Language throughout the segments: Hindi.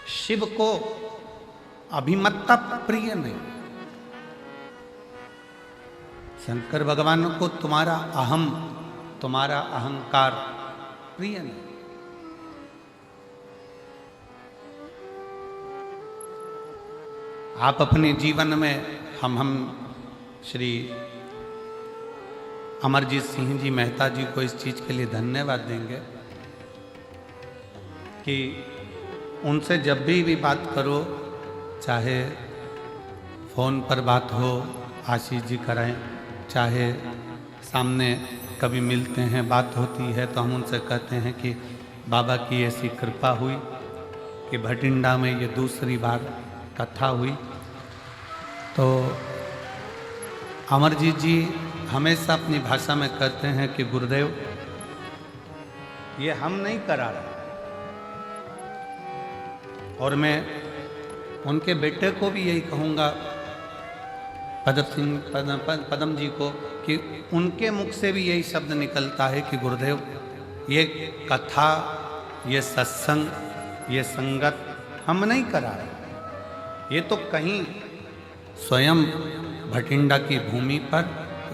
शिव को अभिमत्ता प्रिय नहीं। शंकर भगवान को तुम्हारा अहम, तुम्हारा अहंकार प्रिय नहीं। आप अपने जीवन में हम श्री अमरजीत सिंह जी मेहता जी को इस चीज के लिए धन्यवाद देंगे कि उनसे जब भी बात करो, चाहे फोन पर बात हो, आशीष जी कराएं, चाहे सामने कभी मिलते हैं, बात होती है, तो हम उनसे कहते हैं कि बाबा की ऐसी कृपा हुई कि भटिंडा में ये दूसरी बार कथा हुई। तो अमरजीत जी हमेशा अपनी भाषा में कहते हैं कि गुरुदेव ये हम नहीं करा रहे, और मैं उनके बेटे को भी यही कहूँगा, पदम जी को, कि उनके मुख से भी यही शब्द निकलता है कि गुरुदेव ये कथा, ये सत्संग, ये संगत हम नहीं करा रहे, ये तो कहीं स्वयं भटिंडा की भूमि पर,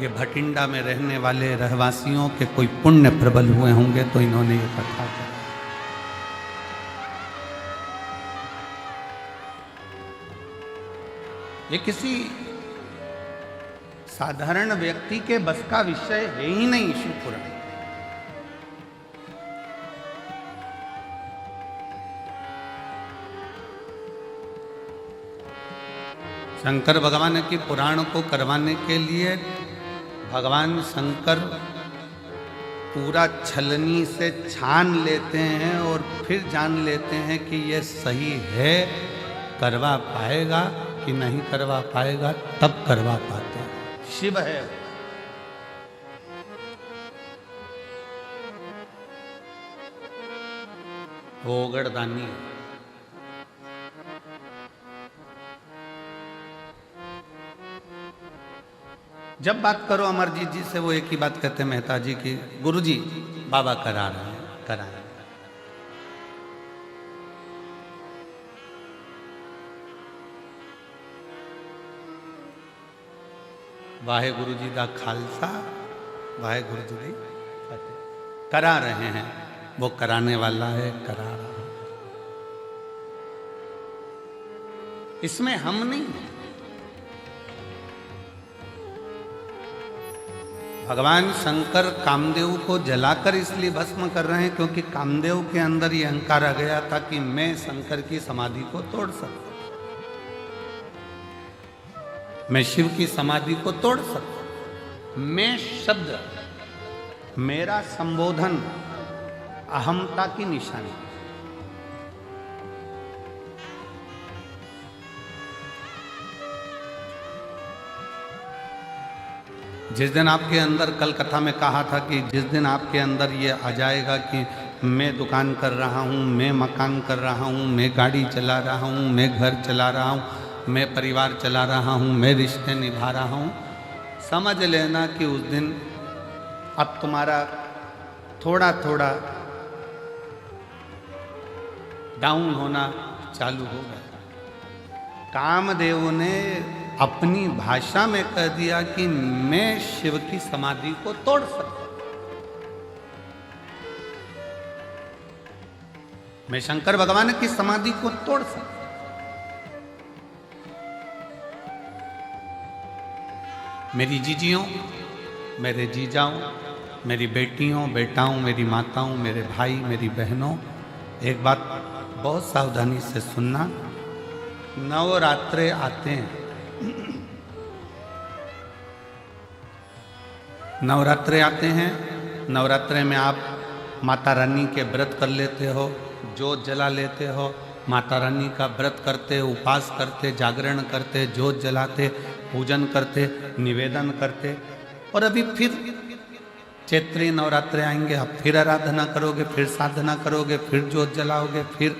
ये भटिंडा में रहने वाले रहवासियों के कोई पुण्य प्रबल हुए होंगे तो इन्होंने ये कथा की। ये किसी साधारण व्यक्ति के बस का विषय है ही नहीं। शिवपुराण शंकर भगवान की पुराण को करवाने के लिए भगवान शंकर पूरा छलनी से छान लेते हैं और फिर जान लेते हैं कि ये सही है, करवा पाएगा कि नहीं करवा पाएगा, तब करवा पाते हैं। शिव है वो ओगड़दानी है। जब बात करो अमरजीत जी से, वो एक ही बात कहते हैं मेहता जी की, गुरुजी बाबा करा रहे हैं, कराएं। वाहे गुरु जी का खालसा, वाहे गुरु जी की फतेह। करा रहे हैं, वो कराने वाला है, करा रहा है। इसमें हम नहीं, भगवान शंकर कामदेव को जलाकर इसलिए भस्म कर रहे हैं क्योंकि कामदेव के अंदर ये अहंकार आ गया था कि मैं शंकर की समाधि को तोड़ सकता, मैं शिव की समाधि को तोड़ सकता। मैं शब्द, मेरा संबोधन अहमता की निशानी। जिस दिन आपके अंदर, कल कथा में कहा था कि जिस दिन आपके अंदर ये आ जाएगा कि मैं दुकान कर रहा हूँ, मैं मकान कर रहा हूँ, मैं गाड़ी चला रहा हूँ, मैं घर चला रहा हूँ, मैं परिवार चला रहा हूँ, मैं रिश्ते निभा रहा हूँ, समझ लेना कि उस दिन अब तुम्हारा थोड़ा थोड़ा डाउन होना चालू होगा। कामदेव ने अपनी भाषा में कह दिया कि मैं शिव की समाधि को तोड़ सकता, मैं शंकर भगवान की समाधि को तोड़ सकता। मेरी जीजियों, मेरे जीजाओं, मेरी बेटियों, बेटाओं, मेरी माताओं, मेरे भाई, मेरी बहनों, एक बात बहुत सावधानी से सुनना। नवरात्रे आते हैं, नवरात्रे आते हैं, नवरात्रे में आप माता रानी के व्रत कर लेते हो, जोत जला लेते हो, माता रानी का व्रत करते, उपास करते, जागरण करते, जोत जलाते, पूजन करते, निवेदन करते, और अभी फिर चैत्री नवरात्रे आएंगे, आप फिर आराधना करोगे, फिर साधना करोगे, फिर जोत जलाओगे, फिर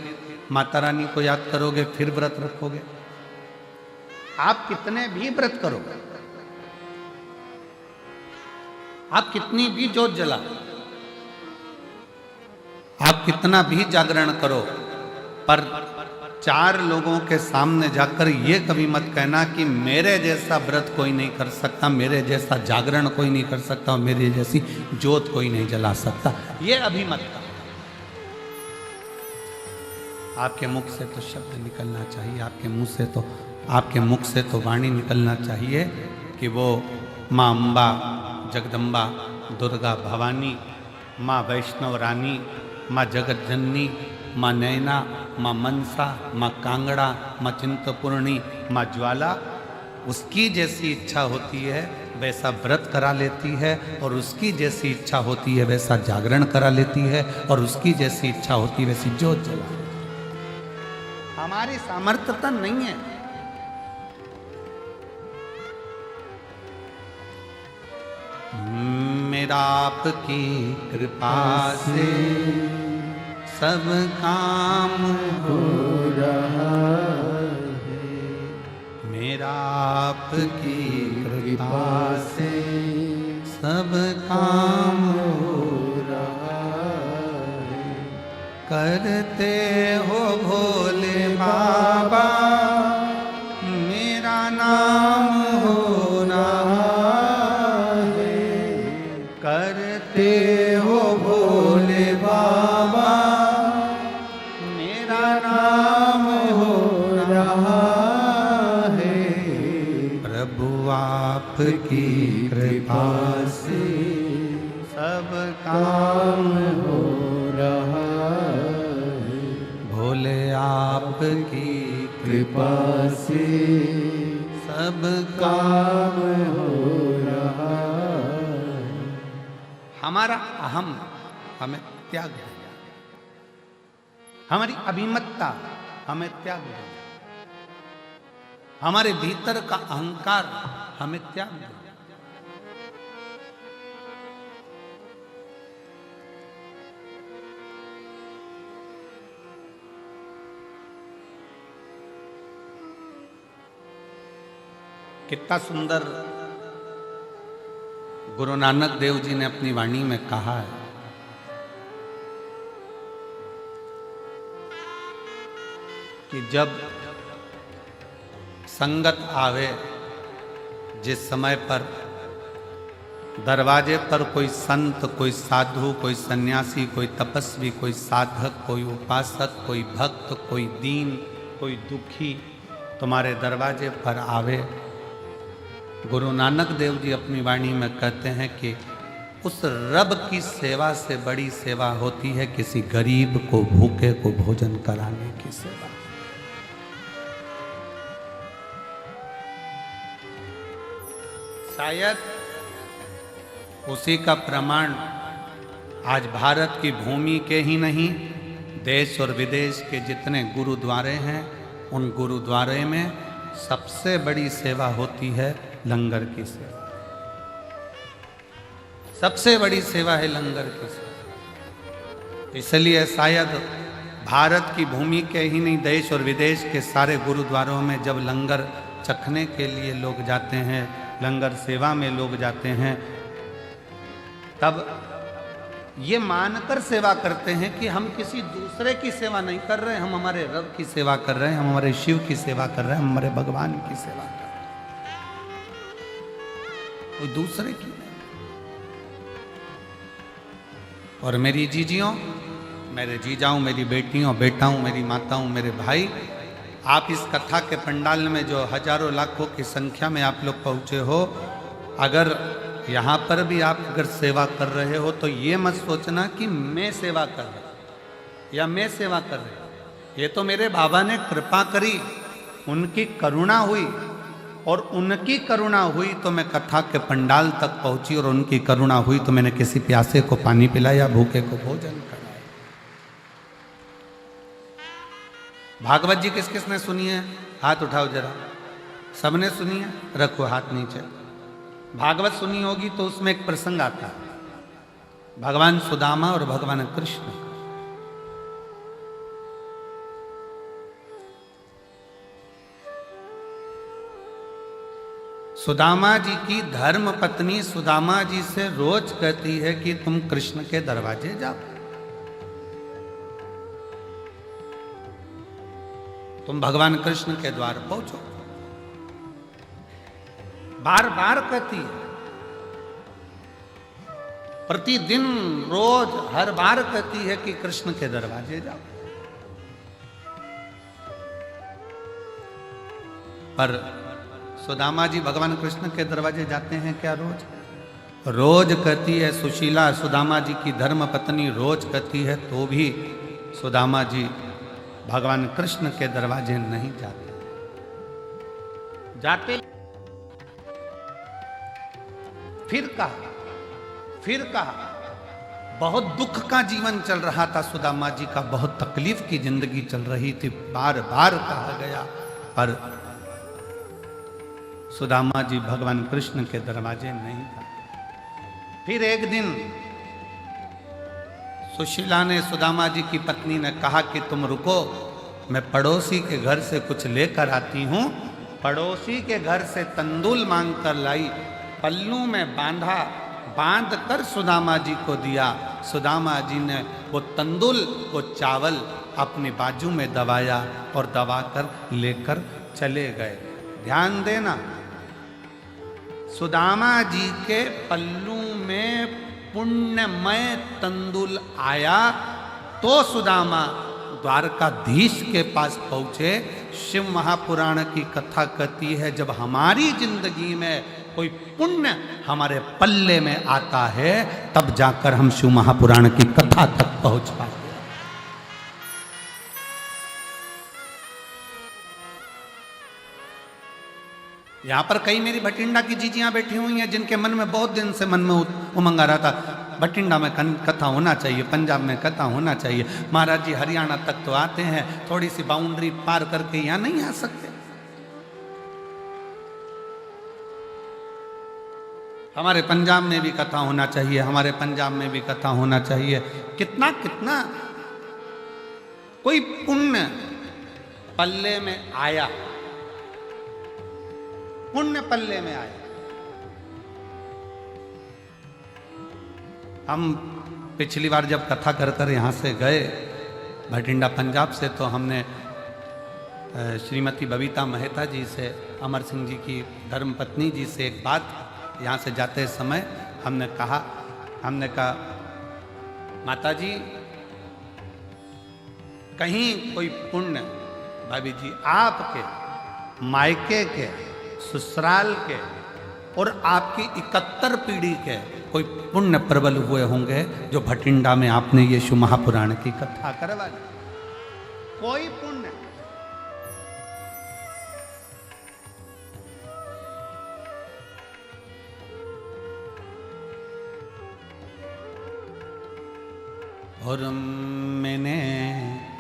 माता रानी को याद करोगे, फिर व्रत रखोगे। आप कितने भी व्रत करो, आप कितनी भी जोत जला, आप कितना भी जागरण करो, पर 4 लोगों के सामने जाकर ये कभी मत कहना कि मेरे जैसा व्रत कोई नहीं कर सकता, मेरे जैसा जागरण कोई नहीं कर सकता और मेरी जैसी ज्योत कोई नहीं जला सकता, ये अभी मत कहो। आपके मुख से तो शब्द निकलना चाहिए, आपके मुख से तो वाणी निकलना चाहिए कि वो माँ अम्बा, जगदम्बा, दुर्गा भवानी, माँ वैष्णव रानी, माँ जगत जननी, माँ नैना, माँ मनसा, माँ कांगड़ा, माँ चिंतपूर्णी, माँ ज्वाला, उसकी जैसी इच्छा होती है वैसा व्रत करा लेती है, और उसकी जैसी इच्छा होती है वैसा जागरण करा लेती है, और उसकी जैसी इच्छा होती है वैसी ज्योत जला। हमारी सामर्थ्यता नहीं है। मेरा आपकी कृपा से सब काम हो रहा है, मेरा आपकी कृपा से सब काम हो रहा है। करते हो भोले बाबा मेरा नाम हो रहा है, करते हो भोले बाबा मेरा नाम हो रहा है। प्रभु आपकी कृपा से सब काम हो रहा है, भोले आपकी कृपा से सब काम हो रहा है। हमारा अहम हमें त्याग है, हमारी अभिमतता हमें त्याग है, हमारे भीतर का अहंकार हमें त्याग है। कितना सुंदर गुरु नानक देव जी ने अपनी वाणी में कहा है कि जब संगत आवे, जिस समय पर दरवाजे पर कोई संत, कोई साधु, कोई सन्यासी, कोई तपस्वी, कोई साधक, कोई उपासक, कोई भक्त, कोई दीन, कोई दुखी तुम्हारे दरवाजे पर आवे, गुरु नानक देव जी अपनी वाणी में कहते हैं कि उस रब की सेवा से बड़ी सेवा होती है किसी गरीब को, भूखे को भोजन कराने की सेवा। शायद उसी का प्रमाण आज भारत की भूमि के ही नहीं, देश और विदेश के जितने गुरुद्वारे हैं उन गुरुद्वारे में सबसे बड़ी सेवा होती है लंगर की सेवा। सबसे बड़ी सेवा है लंगर की सेवा। इसलिए शायद भारत की भूमि के ही नहीं, देश और विदेश के सारे गुरुद्वारों में जब लंगर चखने के लिए लोग जाते हैं, लंगर सेवा में लोग जाते हैं, तब ये मानकर सेवा करते हैं कि हम किसी दूसरे की सेवा नहीं कर रहे, हम हमारे रब की सेवा कर रहे हैं, हम हमारे शिव की सेवा कर रहे हैं, हम हमारे भगवान की सेवा कर रहे हैं, कोई दूसरे की नहीं। और मेरी जीजियों, मेरे जीजाओं, मेरी बेटियों, बेटाओं, मेरी माताओं, मेरे भाई, आप इस कथा के पंडाल में जो हजारों लाखों की संख्या में आप लोग पहुंचे हो, अगर यहाँ पर भी आप अगर सेवा कर रहे हो तो ये मत सोचना कि मैं सेवा कर रहा या मैं सेवा कर रहा। ये तो मेरे बाबा ने कृपा करी, उनकी करुणा हुई, और उनकी करुणा हुई तो मैं कथा के पंडाल तक पहुंची, और उनकी करुणा हुई तो मैंने किसी प्यासे को पानी पिलाया, भूखे को भोजन कराया। भागवत जी किस किस ने सुनी है? हाथ उठाओ जरा। सबने सुनी है? रखो हाथ नीचे। भागवत सुनी होगी तो उसमें एक प्रसंग आता है भगवान सुदामा और भगवान कृष्ण। सुदामा जी की धर्म पत्नी सुदामा जी से रोज कहती है कि तुम कृष्ण के दरवाजे जाओ। तुम भगवान कृष्ण के द्वार पहुंचो। बार बार कहती है, प्रतिदिन रोज हर बार कहती है कि कृष्ण के दरवाजे जाओ। पर सुदामा जी भगवान कृष्ण के दरवाजे जाते हैं क्या रोज? रोज कहती है सुशीला, सुदामा जी की धर्म पत्नी रोज कहती है, तो भी सुदामा जी भगवान कृष्ण के दरवाजे नहीं जाते। जाते फिर कहा बहुत दुख का जीवन चल रहा था सुदामा जी का, बहुत तकलीफ की जिंदगी चल रही थी, बार बार कहा गया, पर सुदामा जी भगवान कृष्ण के दरवाजे नहीं था। फिर एक दिन सुशीला ने, सुदामा जी की पत्नी ने कहा कि तुम रुको, मैं पड़ोसी के घर से कुछ लेकर आती हूं। पड़ोसी के घर से तंदूल मांग कर लाई, पल्लू में बांध कर सुदामा जी को दिया। सुदामा जी ने वो तंदूल, वो चावल अपनी बाजू में दबाया और दबाकर लेकर चले गए। ध्यान देना, सुदामा जी के पल्लू में पुण्यमय तंदूल आया तो सुदामा द्वारकाधीश के पास पहुंचे। शिव महापुराण की कथा कहती है, जब हमारी जिंदगी में कोई पुण्य हमारे पल्ले में आता है तब जाकर हम शिव महापुराण की कथा तक पहुंच पाते। यहां पर कई मेरी भटिंडा की जीजियां बैठी हुई हैं जिनके मन में बहुत दिन से मन में उमंग आ रहा था, भटिंडा में कथा होना चाहिए, पंजाब में कथा होना चाहिए। महाराज जी हरियाणा तक तो आते हैं, थोड़ी सी बाउंड्री पार करके यहां नहीं आ सकते। हमारे पंजाब में भी कथा होना चाहिए, हमारे पंजाब में भी कथा होना चाहिए। कितना कितना कोई पुण्य पल्ले में आया, पुण्य पल्ले में आया। हम पिछली बार जब कथा कर कर यहाँ से गए भटिंडा पंजाब से, तो हमने श्रीमती बबीता मेहता जी से, अमर सिंह जी की धर्मपत्नी जी से एक बात यहाँ से जाते समय हमने कहा माता जी कहीं कोई पुण्य, भाभी जी आपके मायके के, ससुराल के और आपकी 71 पीढ़ी के कोई पुण्य प्रबल हुए होंगे जो भटिंडा में आपने ये शिव महापुराण की कथा करवा दी। कोई पुण्य और मैंने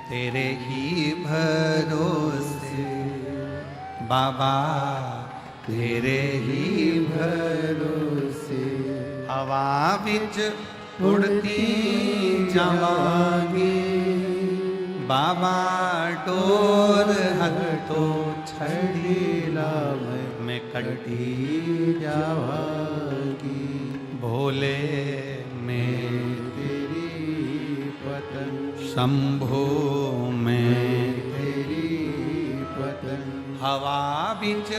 तेरे ही भरोसे बाबा, तेरे ही भरोसे हवा बिच उड़ती जावांगी बाबा, डोर हटो छड़ीला मैं कटी जावांगी, भोले में तेरी पतन, शंभो में तेरी पतन, हवा बिच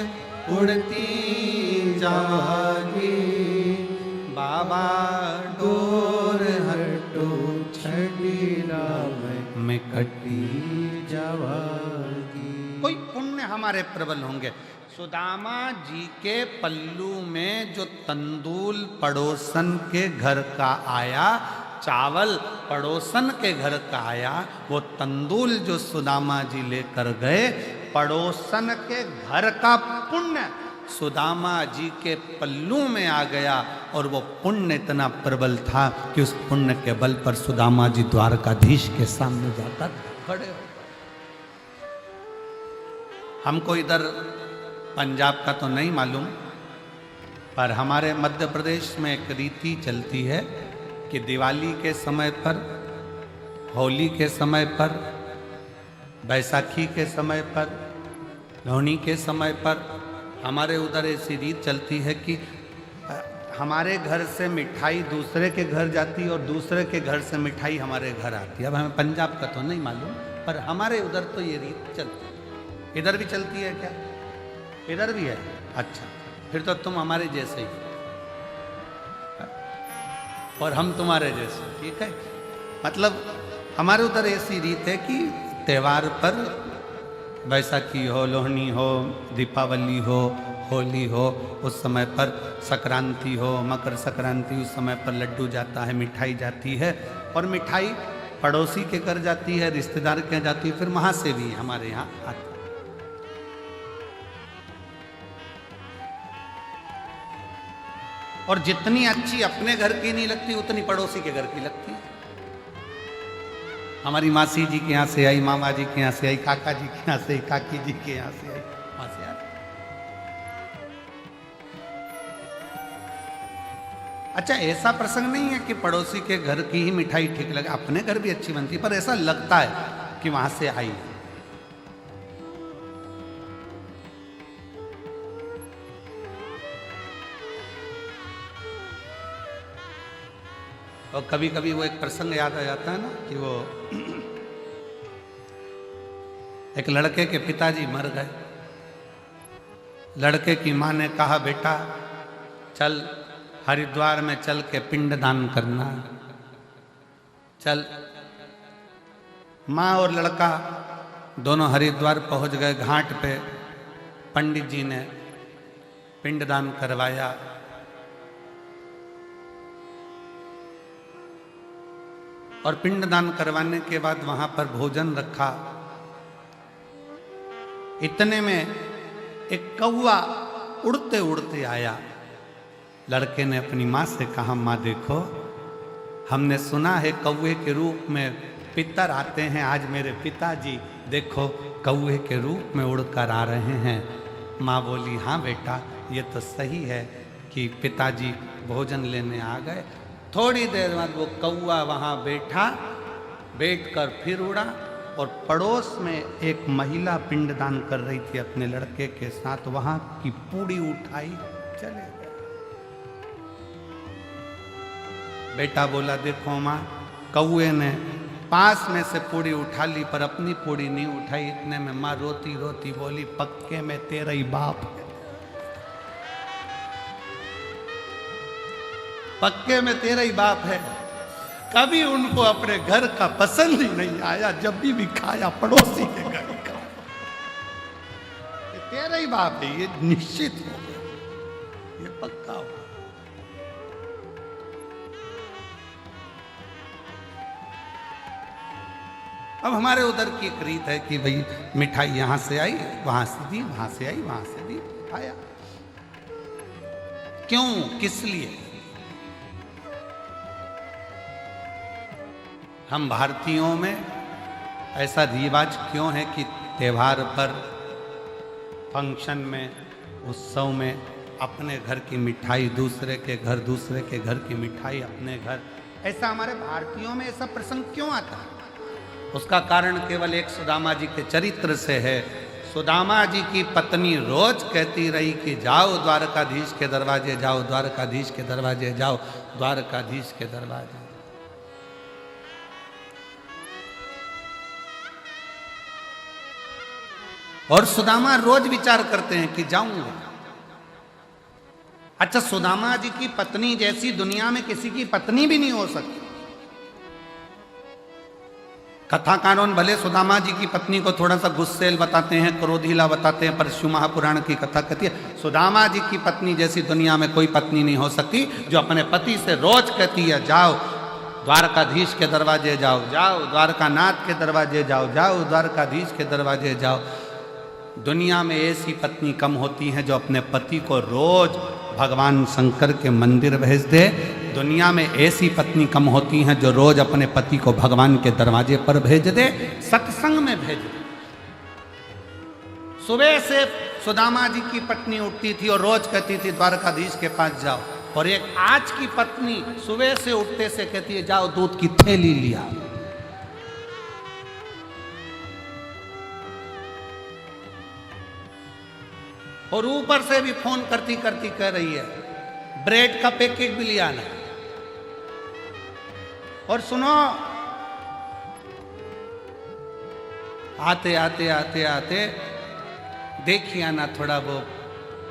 उड़ती जावांगी बाबा, डोर हटो छड़ीला मैं कटी जावांगी। कोई पुण्य हमारे प्रबल होंगे। सुदामा जी के पल्लू में जो तंदूल पड़ोसन के घर का आया, चावल पड़ोसन के घर का आया, वो तंदूल जो सुदामा जी लेकर गए, पड़ोसन के घर का पुण्य सुदामा जी के पल्लू में आ गया और वो पुण्य इतना प्रबल था कि उस पुण्य के बल पर सुदामा जी द्वारकाधीश के सामने जाकर खड़े हो। हमको इधर पंजाब का तो नहीं मालूम, पर हमारे मध्य प्रदेश में एक रीति चलती है कि दिवाली के समय पर, होली के समय पर, बैसाखी के समय पर, लोहड़ी के समय पर हमारे उधर ऐसी रीत चलती है कि हमारे घर से मिठाई दूसरे के घर जाती और दूसरे के घर से मिठाई हमारे घर आती है। अब हमें पंजाब का तो नहीं मालूम, पर हमारे उधर तो ये रीत चलती है। इधर भी चलती है क्या? इधर भी है? अच्छा, फिर तो तुम हमारे जैसे ही और हम तुम्हारे जैसे, ठीक है। मतलब हमारे उधर ऐसी रीत है कि त्यौहार पर, बैसाखी हो, लोहनी हो, दीपावली हो, होली हो, उस समय पर संक्रांति हो, मकर संक्रांति, उस समय पर लड्डू जाता है, मिठाई जाती है। और मिठाई पड़ोसी के घर जाती है, रिश्तेदार के जाती है, फिर वहाँ से भी हमारे यहाँ आती है। और जितनी अच्छी अपने घर की नहीं लगती उतनी पड़ोसी के घर की लगती है। हमारी मासी जी के यहाँ से आई, मामा जी के यहाँ से आई, काका जी के यहाँ से आई, काकी जी के यहाँ से आई, वहां से आई। अच्छा, ऐसा प्रसंग नहीं है कि पड़ोसी के घर की ही मिठाई ठीक लगे, अपने घर भी अच्छी बनती है, पर ऐसा लगता है कि वहां से आई। और कभी कभी वो एक प्रसंग याद आ जाता है ना कि वो एक लड़के के पिताजी मर गए। लड़के की माँ ने कहा, बेटा चल हरिद्वार में चल के पिंडदान करना। चल। माँ और लड़का दोनों हरिद्वार पहुंच गए। घाट पे पंडित जी ने पिंडदान करवाया। और पिंडदान करवाने के बाद वहां पर भोजन रखा। इतने में एक कौवा उड़ते उड़ते आया। लड़के ने अपनी माँ से कहा, माँ देखो, हमने सुना है कौवे के रूप में पितर आते हैं, आज मेरे पिताजी देखो कौवे के रूप में उड़कर आ रहे हैं। माँ बोली, हाँ बेटा, ये तो सही है कि पिताजी भोजन लेने आ गए। थोड़ी देर बाद वो कौवा वहाँ बैठकर फिर उड़ा और पड़ोस में एक महिला पिंडदान कर रही थी अपने लड़के के साथ, वहाँ की पूड़ी उठाई, चले गए। बेटा बोला, देखो माँ, कौवे ने पास में से पूड़ी उठा ली पर अपनी पूड़ी नहीं उठाई। इतने में माँ रोती रोती बोली, पक्के में तेरा ही बाप है, पक्के में तेरा ही बाप है। कभी उनको अपने घर का पसंद ही नहीं आया, जब भी खाया पड़ोसी के घर का। ये तेरा ही बाप है, ये निश्चित हो गया, ये पक्का हो। अब हमारे उधर की एक रीत है कि भाई मिठाई यहां से आई, वहां से दी, वहां से आई, वहां से दी, खाया। क्यों, किस लिए? हम भारतीयों में ऐसा रिवाज क्यों है कि त्यौहार पर, फंक्शन में, उत्सव में अपने घर की मिठाई दूसरे के घर, दूसरे के घर की मिठाई अपने घर, ऐसा हमारे भारतीयों में ऐसा प्रसंग क्यों आता है? उसका कारण केवल एक सुदामा जी के चरित्र से है। सुदामा जी की पत्नी रोज कहती रही कि जाओ द्वारकाधीश के दरवाजे जाओ, द्वारकाधीश के दरवाजे जाओ, द्वारकाधीश के दरवाजे। और सुदामा रोज विचार करते हैं कि जाऊंगा। अच्छा, सुदामा जी की पत्नी जैसी दुनिया में किसी की पत्नी भी नहीं हो सकती। कथा कानून भले सुदामा जी की पत्नी को थोड़ा सा गुस्सेल बताते हैं, क्रोधीला बताते हैं, पर शिव महापुराण की कथा कहती है सुदामा जी की पत्नी जैसी दुनिया में कोई पत्नी नहीं हो सकती, जो अपने पति से रोज कहती है जाओ द्वारकाधीश के दरवाजे जाओ, जाओ द्वारकानाथ के दरवाजे जाओ, जाओ द्वारकाधीश के दरवाजे जाओ। दुनिया में ऐसी पत्नी कम होती हैं जो अपने पति को रोज भगवान शंकर के मंदिर भेज दे। दुनिया में ऐसी पत्नी कम होती हैं जो रोज अपने पति को भगवान के दरवाजे पर भेज दे, सत्संग में भेज दे। सुबह से सुदामा जी की पत्नी उठती थी और रोज कहती थी द्वारकाधीश के पास जाओ, और एक आज की पत्नी सुबह से उठते से कहती है जाओ दूध की थैली लिया। और ऊपर से भी फोन करती करती कह रही है ब्रेड का पैकेट भी ले आना। और सुनो, आते आते आते आते देखिए आना थोड़ा वो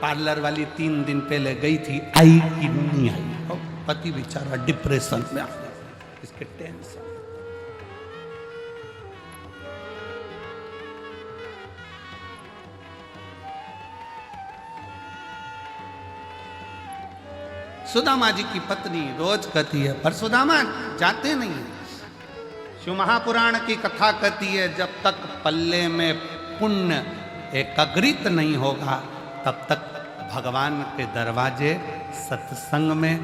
पार्लर वाली 3 दिन पहले गई थी, आई कि नहीं आई। और पति बेचारा डिप्रेशन में आ गया, इसके टेंशन। सुदामा जी की पत्नी रोज कहती है, पर सुदामा जाते नहीं है। शिव महापुराण की कथा कहती है, जब तक पल्ले में पुण्य एकाग्रित नहीं होगा तब तक भगवान के दरवाजे, सत्संग में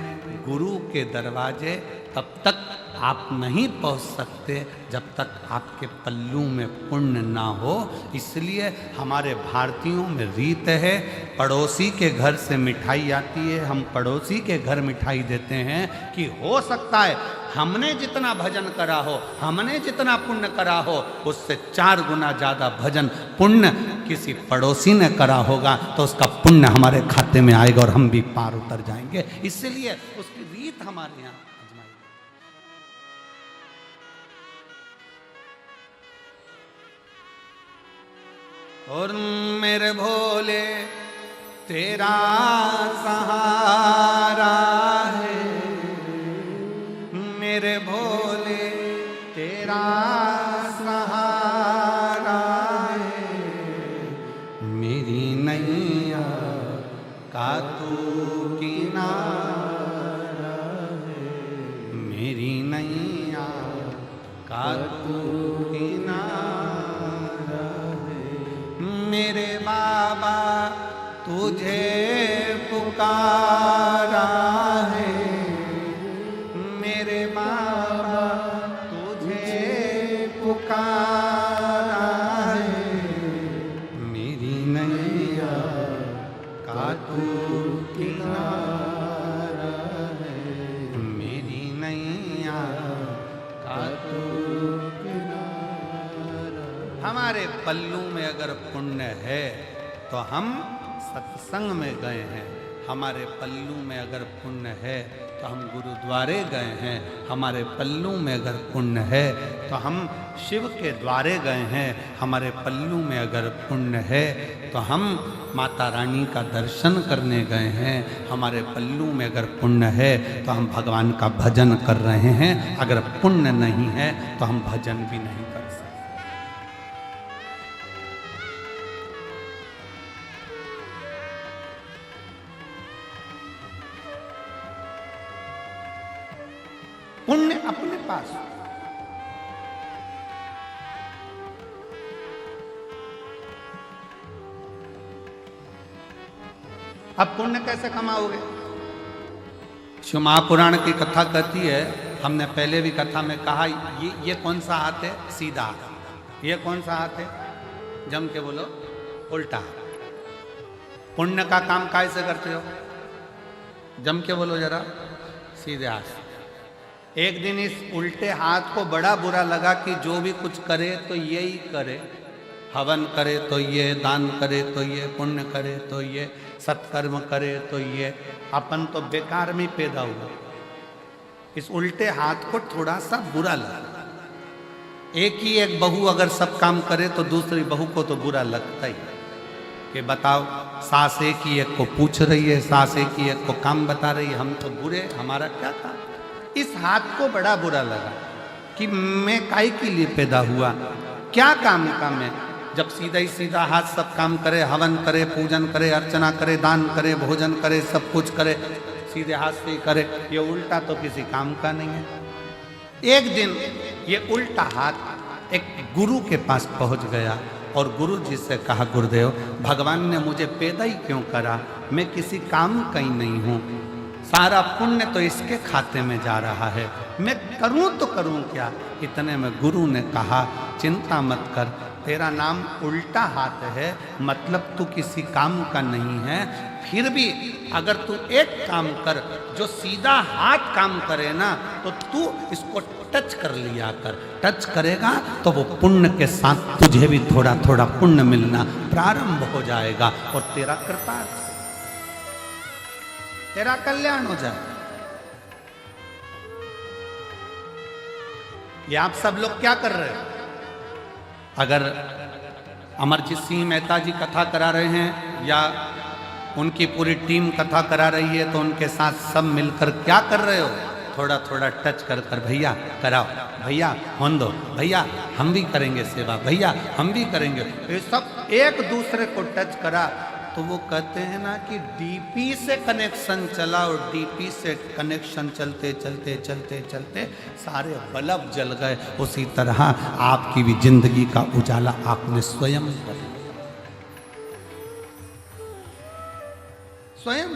गुरु के दरवाजे तब तक आप नहीं पहुंच सकते जब तक आपके पल्लू में पुण्य ना हो। इसलिए हमारे भारतीयों में रीत है, पड़ोसी के घर से मिठाई आती है, हम पड़ोसी के घर मिठाई देते हैं कि हो सकता है हमने जितना भजन करा हो, हमने जितना पुण्य करा हो, उससे 4 गुना ज़्यादा भजन पुण्य किसी पड़ोसी ने करा होगा, तो उसका पुण्य हमारे खाते में आएगा और हम भी पार उतर जाएंगे। इसलिए उसकी रीत हमारे यहाँ आजमाई। और मेरे भोले तेरा सहारा है, मेरे भोले तेरा सहारा है, मेरी नैया का तू किनारा है, मेरी नैया का तू किनारा है, मेरे बाबा तुझे पुकारा है, मेरे बाबा तुझे पुकारा है, मेरी नैया का तू किनारा है, मेरी नैया का तू किनारा। हमारे पल्लू में अगर पुण्य है तो हम सत्संग में गए हैं, हमारे पल्लू में अगर पुण्य है तो हम गुरुद्वारे गए हैं, हमारे पल्लू में अगर पुण्य है तो हम शिव के द्वारे गए हैं, हमारे पल्लू में अगर पुण्य है तो हम माता रानी का दर्शन करने गए हैं, हमारे पल्लू में अगर पुण्य है तो हम भगवान का भजन कर रहे हैं। अगर पुण्य नहीं है तो हम भजन भी नहीं कर सकते। पुण्य अपने पास। अब पुण्य कैसे कमाओगे? शिव महापुराण की कथा कहती है, हमने पहले भी कथा में कहा, ये कौन सा हाथ है? सीधा। ये कौन सा हाथ है? जम के बोलो, उल्टा। पुण्य का काम कैसे करते हो? जम के बोलो जरा, सीधे हाथ। एक दिन इस उल्टे हाथ को बड़ा बुरा लगा कि जो भी कुछ करे तो यही करे, हवन करे तो ये, दान करे तो ये, पुण्य करे तो ये, सत्कर्म करे तो ये, अपन तो बेकार में पैदा हुआ। इस उल्टे हाथ को थोड़ा सा बुरा लगा। एक ही एक बहू अगर सब काम करे तो दूसरी बहू को तो बुरा लगता ही कि बताओ, सास एक ही एक को पूछ रही है, सास एक ही एक को काम बता रही है, हम तो बुरे, हमारा क्या काम। इस हाथ को बड़ा बुरा लगा कि मैं काय के लिए पैदा हुआ, क्या काम का मैं, जब सीधा ही सीधा हाथ सब काम करे, हवन करे, पूजन करे, अर्चना करे, दान करे, भोजन करे, सब कुछ करे, सीधे हाथ से ही करे, ये उल्टा तो किसी काम का नहीं है। एक दिन ये उल्टा हाथ एक गुरु के पास पहुंच गया और गुरु जी से कहा, गुरुदेव भगवान ने मुझे पैदा ही क्यों करा, मैं किसी काम का ही नहीं हूँ, सारा पुण्य तो इसके खाते में जा रहा है, मैं करूं तो करूं क्या। इतने में गुरु ने कहा, चिंता मत कर, तेरा नाम उल्टा हाथ है, मतलब तू किसी काम का नहीं है, फिर भी अगर तू एक काम कर, जो सीधा हाथ काम करे ना, तो तू इसको टच कर लिया कर, टच करेगा तो वो पुण्य के साथ तुझे भी थोड़ा थोड़ा पुण्य मिलना प्रारंभ हो जाएगा और तेरा कृतार्थ, तेरा कल्याण हो जाए। ये आप सब लोग क्या कर रहे हो? अगर अमरजीत सिंह मेहता जी कथा करा रहे हैं या उनकी पूरी टीम कथा करा रही है, तो उनके साथ सब मिलकर क्या कर रहे हो? थोड़ा थोड़ा टच कर कर, भैया कराओ, भैया होन दो, भैया हम भी करेंगे सेवा, भैया हम भी करेंगे। ये सब एक दूसरे को टच करा तो वो कहते हैं ना कि डीपी से कनेक्शन चला, और डीपी से कनेक्शन चलते चलते चलते चलते सारे बल्ब जल गए। उसी तरह आपकी भी जिंदगी का उजाला आपने स्वयं कर लिया, स्वयं।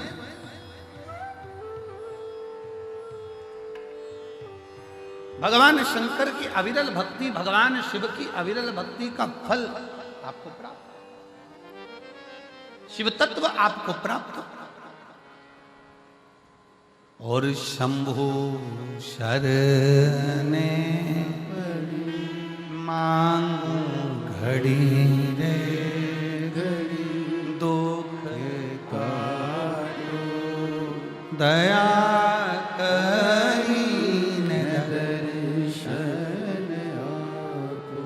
भगवान शंकर की अविरल भक्ति, भगवान शिव की अविरल भक्ति का फल आपको प्राप्त, शिव तत्व आपको प्राप्त। और शंभु शरणे मांगू घड़ी रे दुख काटो दया करीने दर्शन आपो।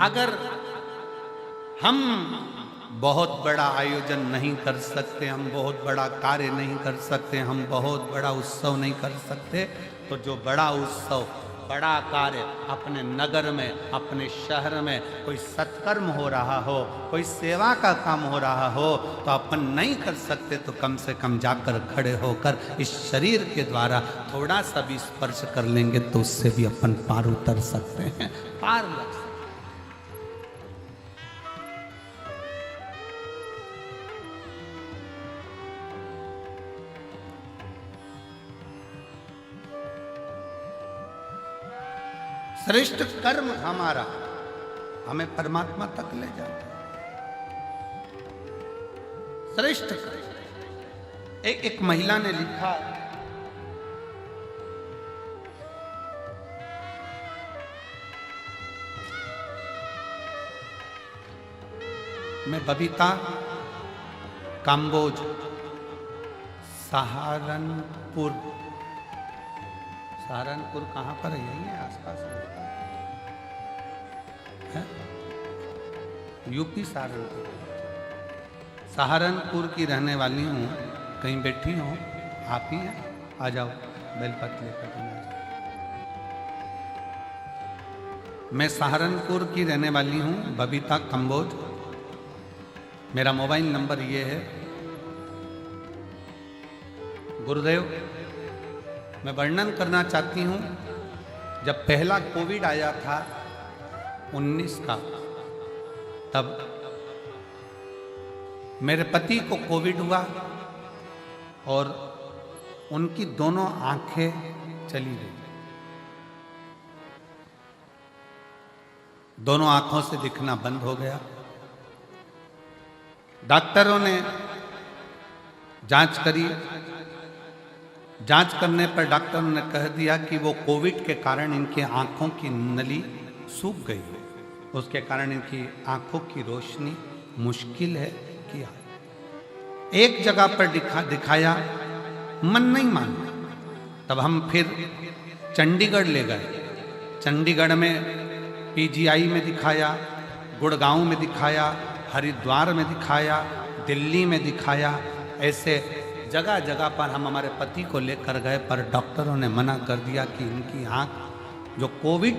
अगर हम बहुत बड़ा आयोजन नहीं कर सकते, हम बहुत बड़ा कार्य नहीं कर सकते, हम बहुत बड़ा उत्सव नहीं कर सकते, तो जो बड़ा उत्सव, बड़ा कार्य अपने नगर में, अपने शहर में कोई सत्कर्म हो रहा हो, कोई सेवा का काम हो रहा हो, तो अपन नहीं कर सकते तो कम से कम जाकर खड़े होकर इस शरीर के द्वारा थोड़ा सा भी स्पर्श कर लेंगे तो उससे भी अपन पार उतर सकते हैं, पार लग सकते हैं। श्रेष्ठ कर्म हमारा हमें परमात्मा तक ले जाता है। श्रेष्ठ कर्म। एक महिला ने लिखा, मैं बबीता काम्बोज सहारनपुर, सहारनपुर कहाँ पर है? यही है आसपास है, यूपी सहारनपुर। सहारनपुर की रहने वाली हूँ, कहीं बैठी हूँ, आप ही हैं, आ जाओ बेलपत्र लेकर तुम आ जाओ। मैं सहारनपुर की रहने वाली हूँ, बबीता कंबोज। मेरा मोबाइल नंबर ये है। गुरुदेव, मैं वर्णन करना चाहती हूँ, जब पहला कोविड आया था 19 का, तब मेरे पति को कोविड हुआ और उनकी दोनों आंखें चली गई, दोनों आंखों से दिखना बंद हो गया। डॉक्टरों ने जांच करी, जांच करने पर डॉक्टरों ने कह दिया कि वो कोविड के कारण इनकी आंखों की नली सूख गई है, उसके कारण इनकी आंखों की रोशनी मुश्किल है किया। एक जगह पर दिखाया, मन नहीं माना, तब हम फिर चंडीगढ़ ले गए। चंडीगढ़ में पीजीआई में दिखाया, गुड़गांव में दिखाया, हरिद्वार में दिखाया, दिल्ली में दिखाया। ऐसे जगह जगह पर हम हमारे पति को लेकर गए, पर डॉक्टरों ने मना कर दिया कि इनकी आंख जो कोविड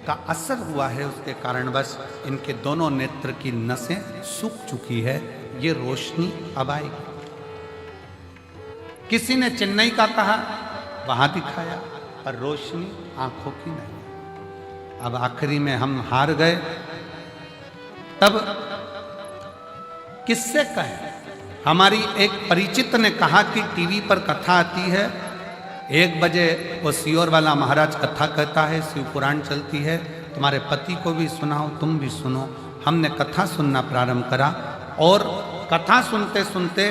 का असर हुआ है उसके कारण बस इनके दोनों नेत्र की नसें सूख चुकी है, ये रोशनी अब आएगी। किसी ने चेन्नई का कहा, वहां दिखाया, पर रोशनी आंखों की नहीं। अब आखिरी में हम हार गए। तब किससे कहें? हमारी एक परिचित ने कहा कि टीवी पर कथा आती है, 1 बजे वो सियोर वाला महाराज कथा कहता है, शिव पुराण चलती है, तुम्हारे पति को भी सुनाओ, तुम भी सुनो। हमने कथा सुनना प्रारंभ करा और कथा सुनते सुनते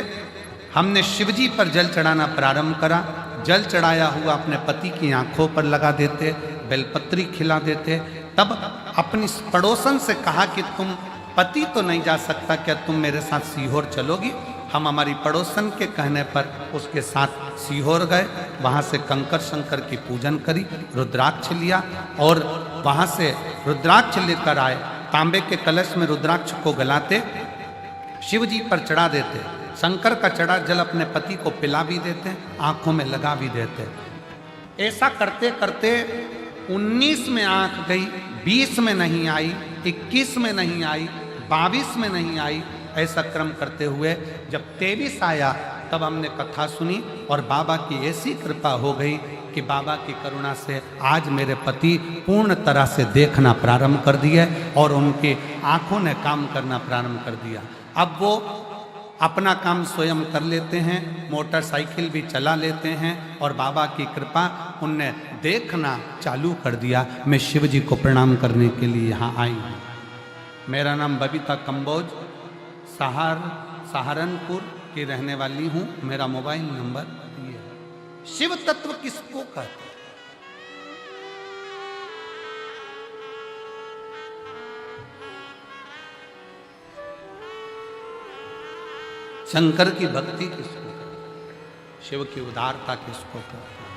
हमने शिवजी पर जल चढ़ाना प्रारंभ करा। जल चढ़ाया हुआ अपने पति की आंखों पर लगा देते, बेलपत्री खिला देते। तब अपनी पड़ोसन से कहा कि तुम, पति तो नहीं जा सकता, क्या तुम मेरे साथ सीहोर चलोगी? हम हमारी पड़ोसन के कहने पर उसके साथ सीहोर गए, वहाँ से कंकर शंकर की पूजन करी, रुद्राक्ष लिया और वहाँ से रुद्राक्ष लेकर आए तांबे के कलश में रुद्राक्ष को गलाते, शिव जी पर चढ़ा देते, शंकर का चढ़ा जल अपने पति को पिला भी देते, आंखों में लगा भी देते। ऐसा करते करते 19 में आंख गई, 20 में नहीं आई, 21 में नहीं आई, 22 में नहीं आई। ऐसा क्रम करते हुए जब 23 आया तब हमने कथा सुनी और बाबा की ऐसी कृपा हो गई कि बाबा की करुणा से आज मेरे पति पूर्ण तरह से देखना प्रारंभ कर दिए और उनकी आंखों ने काम करना प्रारंभ कर दिया। अब वो अपना काम स्वयं कर लेते हैं, मोटरसाइकिल भी चला लेते हैं और बाबा की कृपा उनने देखना चालू कर दिया। मैं शिव जी को प्रणाम करने के लिए यहाँ आई हूँ। मेरा नाम बबीता कंबोज, सहारनपुर की रहने वाली हूँ। मेरा मोबाइल नंबर ये है। शिव तत्व किसको कहते हैं? शंकर की भक्ति किसको कहते हैं? शिव की उदारता किसको कहते हैं?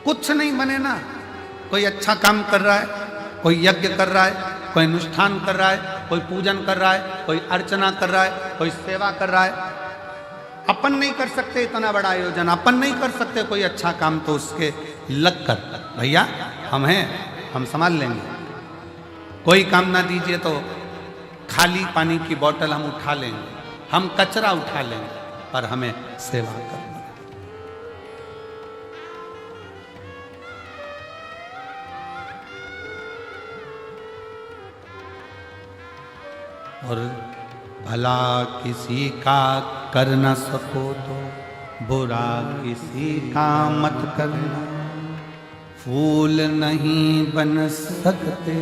कुछ नहीं बने ना, कोई अच्छा काम कर रहा है, कोई यज्ञ कर रहा है, कोई अनुष्ठान कर रहा है, कोई पूजन कर रहा है, कोई अर्चना कर रहा है, कोई सेवा कर रहा है। अपन नहीं कर सकते इतना बड़ा आयोजन, अपन नहीं कर सकते कोई अच्छा काम, तो उसके लग कर भैया हम हैं, हम संभाल लेंगे। कोई काम ना दीजिए तो खाली पानी की बोतल हम उठा लेंगे, हम कचरा उठा लेंगे, पर हमें सेवा करनी। और भला किसी का कर न सको तो बुरा किसी का मत करना, फूल नहीं बन सकते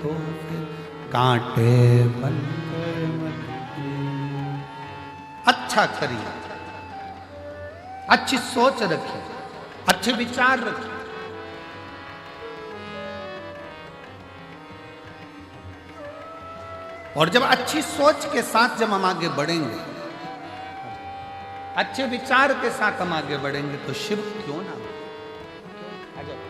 तो फिर कांटे बनकर मत। अच्छा करिए, अच्छी सोच रखिए, अच्छे विचार रखिए। और जब अच्छी सोच के साथ जब हम आगे बढ़ेंगे, अच्छे विचार के साथ हम आगे बढ़ेंगे, तो शिव क्यों ना आ जाओ।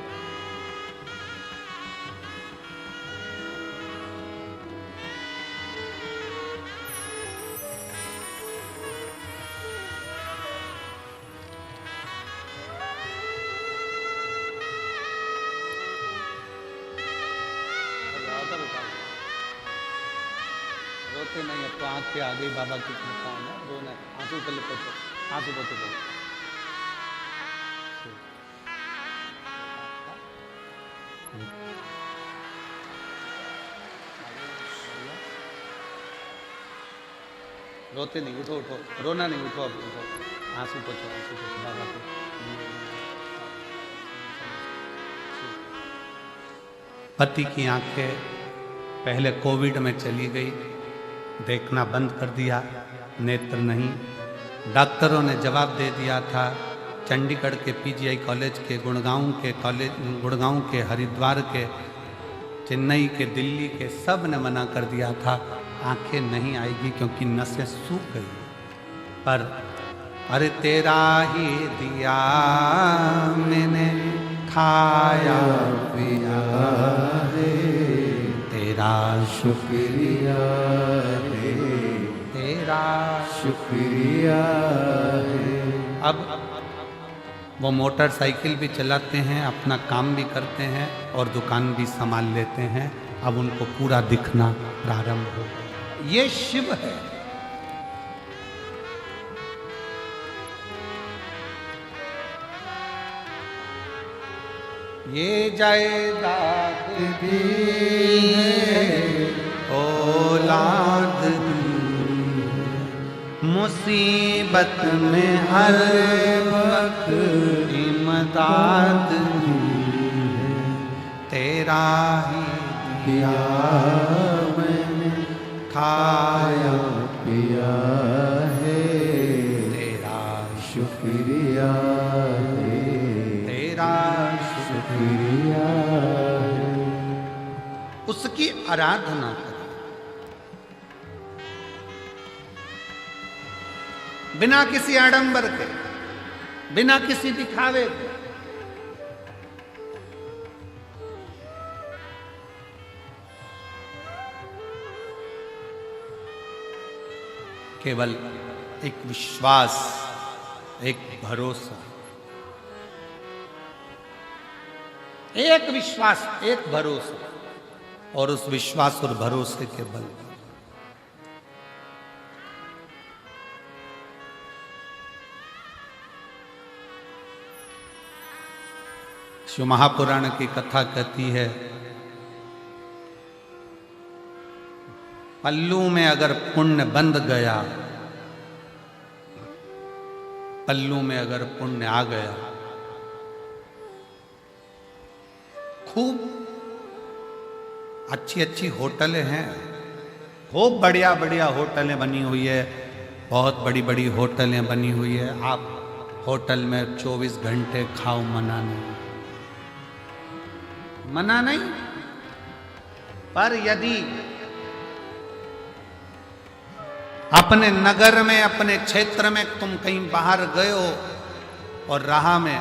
रोते नहीं है तो आंख के आ गई बाबा की कृपा है ना, रोना आंसू पहले पोछो, आंसू पोछो पहले। रोते नहीं, उठो उठो, रोना नहीं, उठो अब उठो, आंसू पोछो बाबा को। पति की आंखें पहले कोविड में चली गई, देखना बंद कर दिया, नेत्र नहीं। डॉक्टरों ने जवाब दे दिया था, चंडीगढ़ के पीजीआई कॉलेज के, गुड़गांव के, हरिद्वार के, चेन्नई के, दिल्ली के, सब ने मना कर दिया था आंखें नहीं आएगी क्योंकि नसें सूख गई। पर अरे तेरा ही दिया मैंने खाया पिया रे, तेरा शुक्रिया है, तेरा शुक्रिया है। अब वो मोटरसाइकिल भी चलाते हैं, अपना काम भी करते हैं और दुकान भी संभाल लेते हैं। अब उनको पूरा दिखना प्रारंभ हो। ये शिव है। ये जायदाद भी है, औलाद भी है, मुसीबत में हर वक्त इमदाद भी है, तेरा ही दिया मैंने खाया पिया है, तेरा शुक्रिया है, तेरा शुक्रिया है। उसकी आराधना करें बिना किसी आडंबर के, बिना किसी दिखावे के। केवल एक विश्वास, एक भरोसा, एक विश्वास, एक भरोसा, और उस विश्वास और भरोसे के बल पर शिव महापुराण की कथा कहती है, पल्लू में अगर पुण्य बंध गया, पल्लू में अगर पुण्य आ गया, खूब अच्छी अच्छी होटलें हैं, खूब बढ़िया बढ़िया होटलें बनी हुई है, बहुत बड़ी बड़ी होटलें बनी हुई है। आप होटल में 24 घंटे खाओ, मना नहीं, मना नहीं। पर यदि अपने नगर में, अपने क्षेत्र में तुम कहीं बाहर गए हो और राह में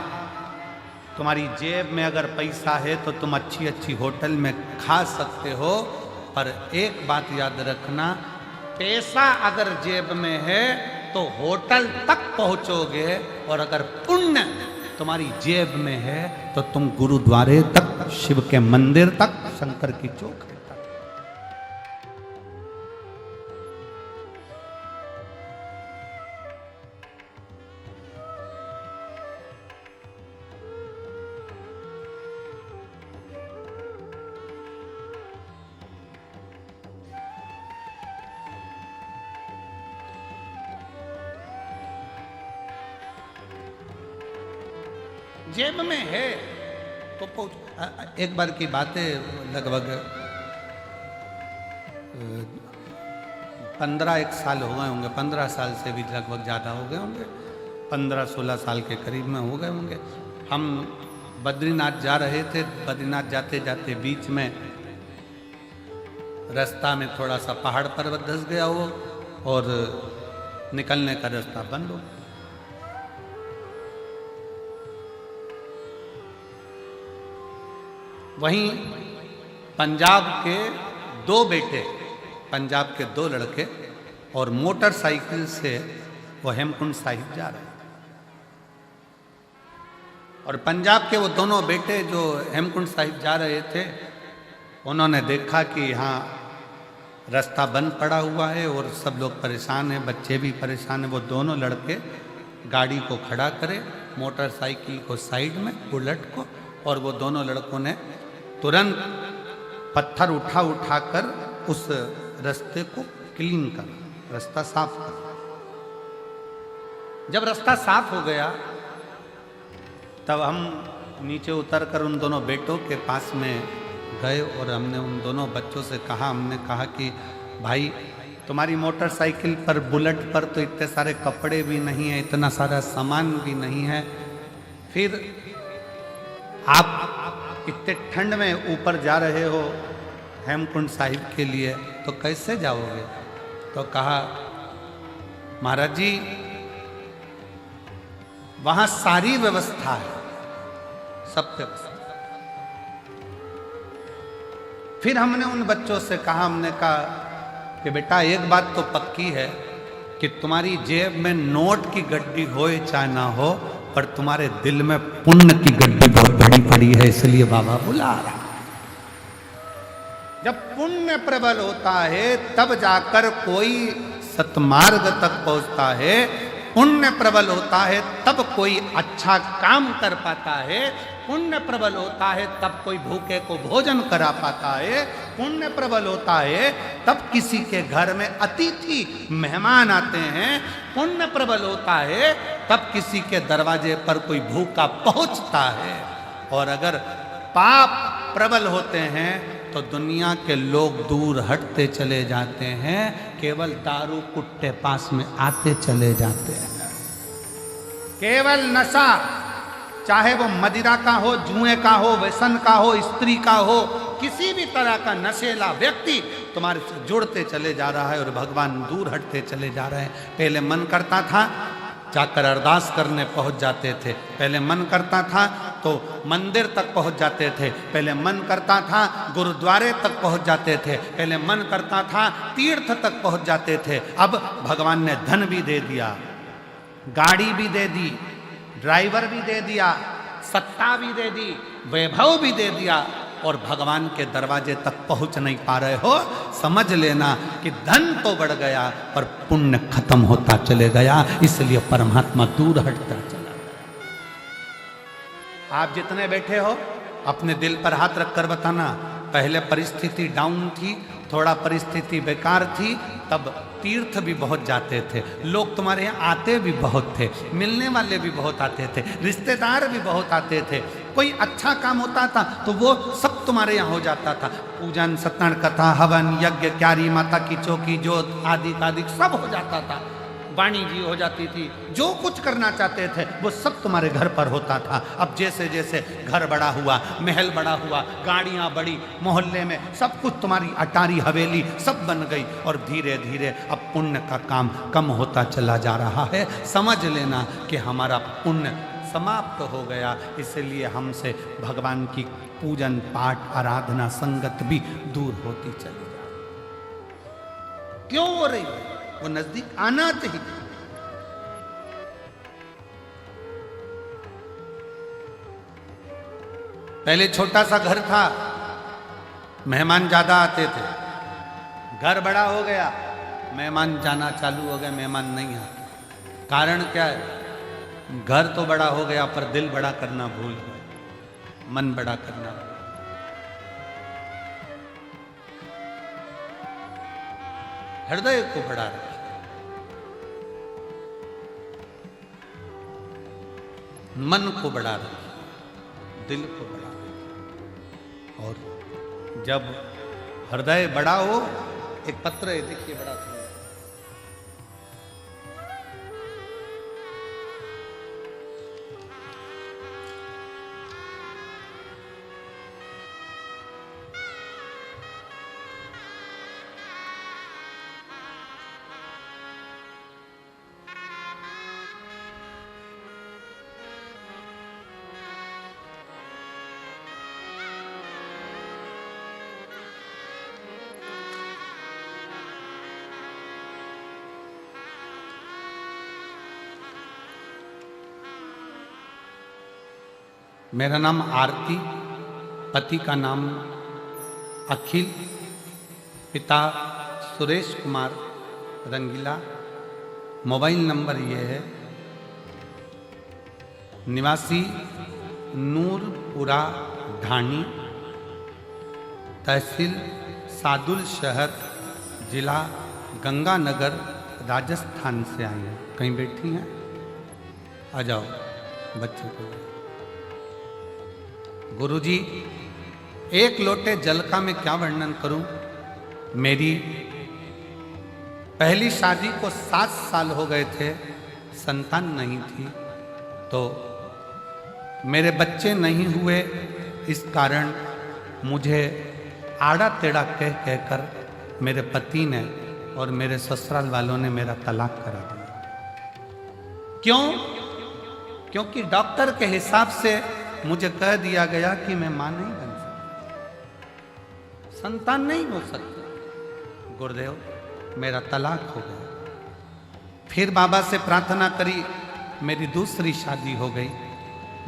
तुम्हारी जेब में अगर पैसा है तो तुम अच्छी अच्छी होटल में खा सकते हो, पर एक बात याद रखना, पैसा अगर जेब में है तो होटल तक पहुंचोगे, और अगर पुण्य तुम्हारी जेब में है तो तुम गुरुद्वारे तक, शिव के मंदिर तक, शंकर की चौक तक। जेब में है तो पहुंच। एक बार की बात है, लगभग 15 साल हो गए होंगे, 15 साल से भी लगभग ज़्यादा हो गए होंगे, 15-16 साल के करीब में हो गए होंगे। हम बद्रीनाथ जा रहे थे, बद्रीनाथ जाते जाते बीच में रास्ता में थोड़ा सा पहाड़ पर्वत धंस गया हो और निकलने का रास्ता बंद हो। वहीं पंजाब के 2 बेटे, पंजाब के 2 लड़के और मोटरसाइकिल से वो हेमकुंड साहिब जा रहे हैं, और पंजाब के वो दोनों बेटे जो हेमकुंड साहिब जा रहे थे, उन्होंने देखा कि यहाँ रास्ता बंद पड़ा हुआ है और सब लोग परेशान हैं, बच्चे भी परेशान हैं। वो दोनों लड़के गाड़ी को खड़ा करे, मोटरसाइकिल को साइड में, बुलेट को, और वो दोनों लड़कों ने तुरंत पत्थर उठा कर उस रास्ते को क्लीन कर, रास्ता साफ कर। जब रास्ता साफ हो गया तब हम नीचे उतर कर उन दोनों बेटों के पास में गए और हमने उन दोनों बच्चों से कहा, हमने कहा कि भाई तुम्हारी मोटरसाइकिल पर, बुलेट पर तो इतने सारे कपड़े भी नहीं है, इतना सारा सामान भी नहीं है, फिर आप इतने ठंड में ऊपर जा रहे हो हेमकुंड साहिब के लिए, तो कैसे जाओगे? तो कहा, महाराज जी वहां सारी व्यवस्था है, सब व्यवस्था। फिर हमने उन बच्चों से कहा, हमने कहा कि बेटा एक बात तो पक्की है कि तुम्हारी जेब में नोट की गड्डी हो चाहे ना हो, पर तुम्हारे दिल में पुण्य की गड्डी बहुत बड़ी पड़ी है, इसलिए बाबा बुला रहा। जब पुण्य प्रबल होता है तब जाकर कोई सतमार्ग तक पहुंचता है, पुण्य प्रबल होता है तब कोई अच्छा काम कर पाता है, पुण्य प्रबल होता है तब कोई भूखे को भोजन करा पाता है, पुण्य प्रबल होता है तब किसी के घर में अतिथि मेहमान आते हैं, पुण्य प्रबल होता है तब किसी के दरवाजे पर कोई भूखा पहुंचता है। और अगर पाप प्रबल होते हैं तो दुनिया के लोग दूर हटते चले जाते हैं, केवल दारू कुट्टे पास में आते चले जाते हैं। केवल नशा, चाहे वो मदिरा का हो, जुए का हो, व्यसन का हो, स्त्री का हो, किसी भी तरह का नशेला व्यक्ति तुम्हारे से जुड़ते चले जा रहा है और भगवान दूर हटते चले जा रहे हैं। पहले मन करता था जाकर अरदास करने पहुंच जाते थे, पहले मन करता था तो मंदिर तक पहुंच जाते थे, पहले मन करता था गुरुद्वारे तक पहुंच जाते थे, पहले मन करता था तीर्थ तक पहुंच जाते थे। अब भगवान ने धन भी दे दिया, गाड़ी भी दे दी, ड्राइवर भी दे दिया, सत्ता भी दे दी, वैभव भी दे दिया, और भगवान के दरवाजे तक पहुंच नहीं पा रहे हो। समझ लेना कि धन तो बढ़ गया पर पुण्य खत्म होता चले गया, इसलिए परमात्मा दूर हटता चला गया। आप जितने बैठे हो अपने दिल पर हाथ रखकर बताना, पहले परिस्थिति डाउन थी, थोड़ा परिस्थिति बेकार थी, तब तीर्थ भी बहुत जाते थे, लोग तुम्हारे यहाँ आते भी बहुत थे, मिलने वाले भी बहुत आते थे, रिश्तेदार भी बहुत आते थे, कोई अच्छा काम होता था तो वो सब तुम्हारे यहाँ हो जाता था, पूजन सत्यनारायण कथा हवन यज्ञ क्यारी माता की चौकी जोत आदि आदि सब हो जाता था, वाणी जी हो जाती थी, जो कुछ करना चाहते थे वो सब तुम्हारे घर पर होता था। अब जैसे जैसे घर बड़ा हुआ, महल बड़ा हुआ, गाड़ियाँ बढ़ी, मोहल्ले में सब कुछ तुम्हारी अटारी हवेली सब बन गई, और धीरे धीरे अब पुण्य का काम कम होता चला जा रहा है। समझ लेना कि हमारा पुण्य समाप्त हो गया, इसलिए हमसे भगवान की पूजन पाठ आराधना संगत भी दूर होती चली जा रही। क्यों हो रही है? वो नजदीक आना चाहिए। पहले छोटा सा घर था, मेहमान ज्यादा आते थे, घर बड़ा हो गया, मेहमान जाना चालू हो गए, मेहमान नहीं आते। कारण क्या है? घर तो बड़ा हो गया पर दिल बड़ा करना भूल गए, मन बड़ा करना भूल। हृदय को बड़ा रखे, मन को बड़ा रखे, दिल को बड़ा रखे। और जब हृदय बड़ा हो, एक पत्र है देखिए बड़ा सुंदर, मेरा नाम आरती, पति का नाम अखिल, पिता सुरेश कुमार रंगीला, मोबाइल नंबर ये है, निवासी नूरपुरा ढाणी, तहसील सादुल शहर, जिला गंगानगर, राजस्थान से आई हैं। कहीं बैठी हैं? आ जाओ बच्चे को। गुरुजी, एक लोटे जल का मैं क्या वर्णन करूं? मेरी पहली शादी को 7 साल हो गए थे, संतान नहीं थी, तो मेरे बच्चे नहीं हुए, इस कारण मुझे आड़ा टेढ़ा कह कहकर मेरे पति ने और मेरे ससुराल वालों ने मेरा तलाक करा दिया। क्यों? क्योंकि डॉक्टर के हिसाब से मुझे कह दिया गया कि मैं मां नहीं बन सकती, संतान नहीं हो सकती। गुरुदेव, मेरा तलाक हो गया। फिर बाबा से प्रार्थना करी, मेरी दूसरी शादी हो गई।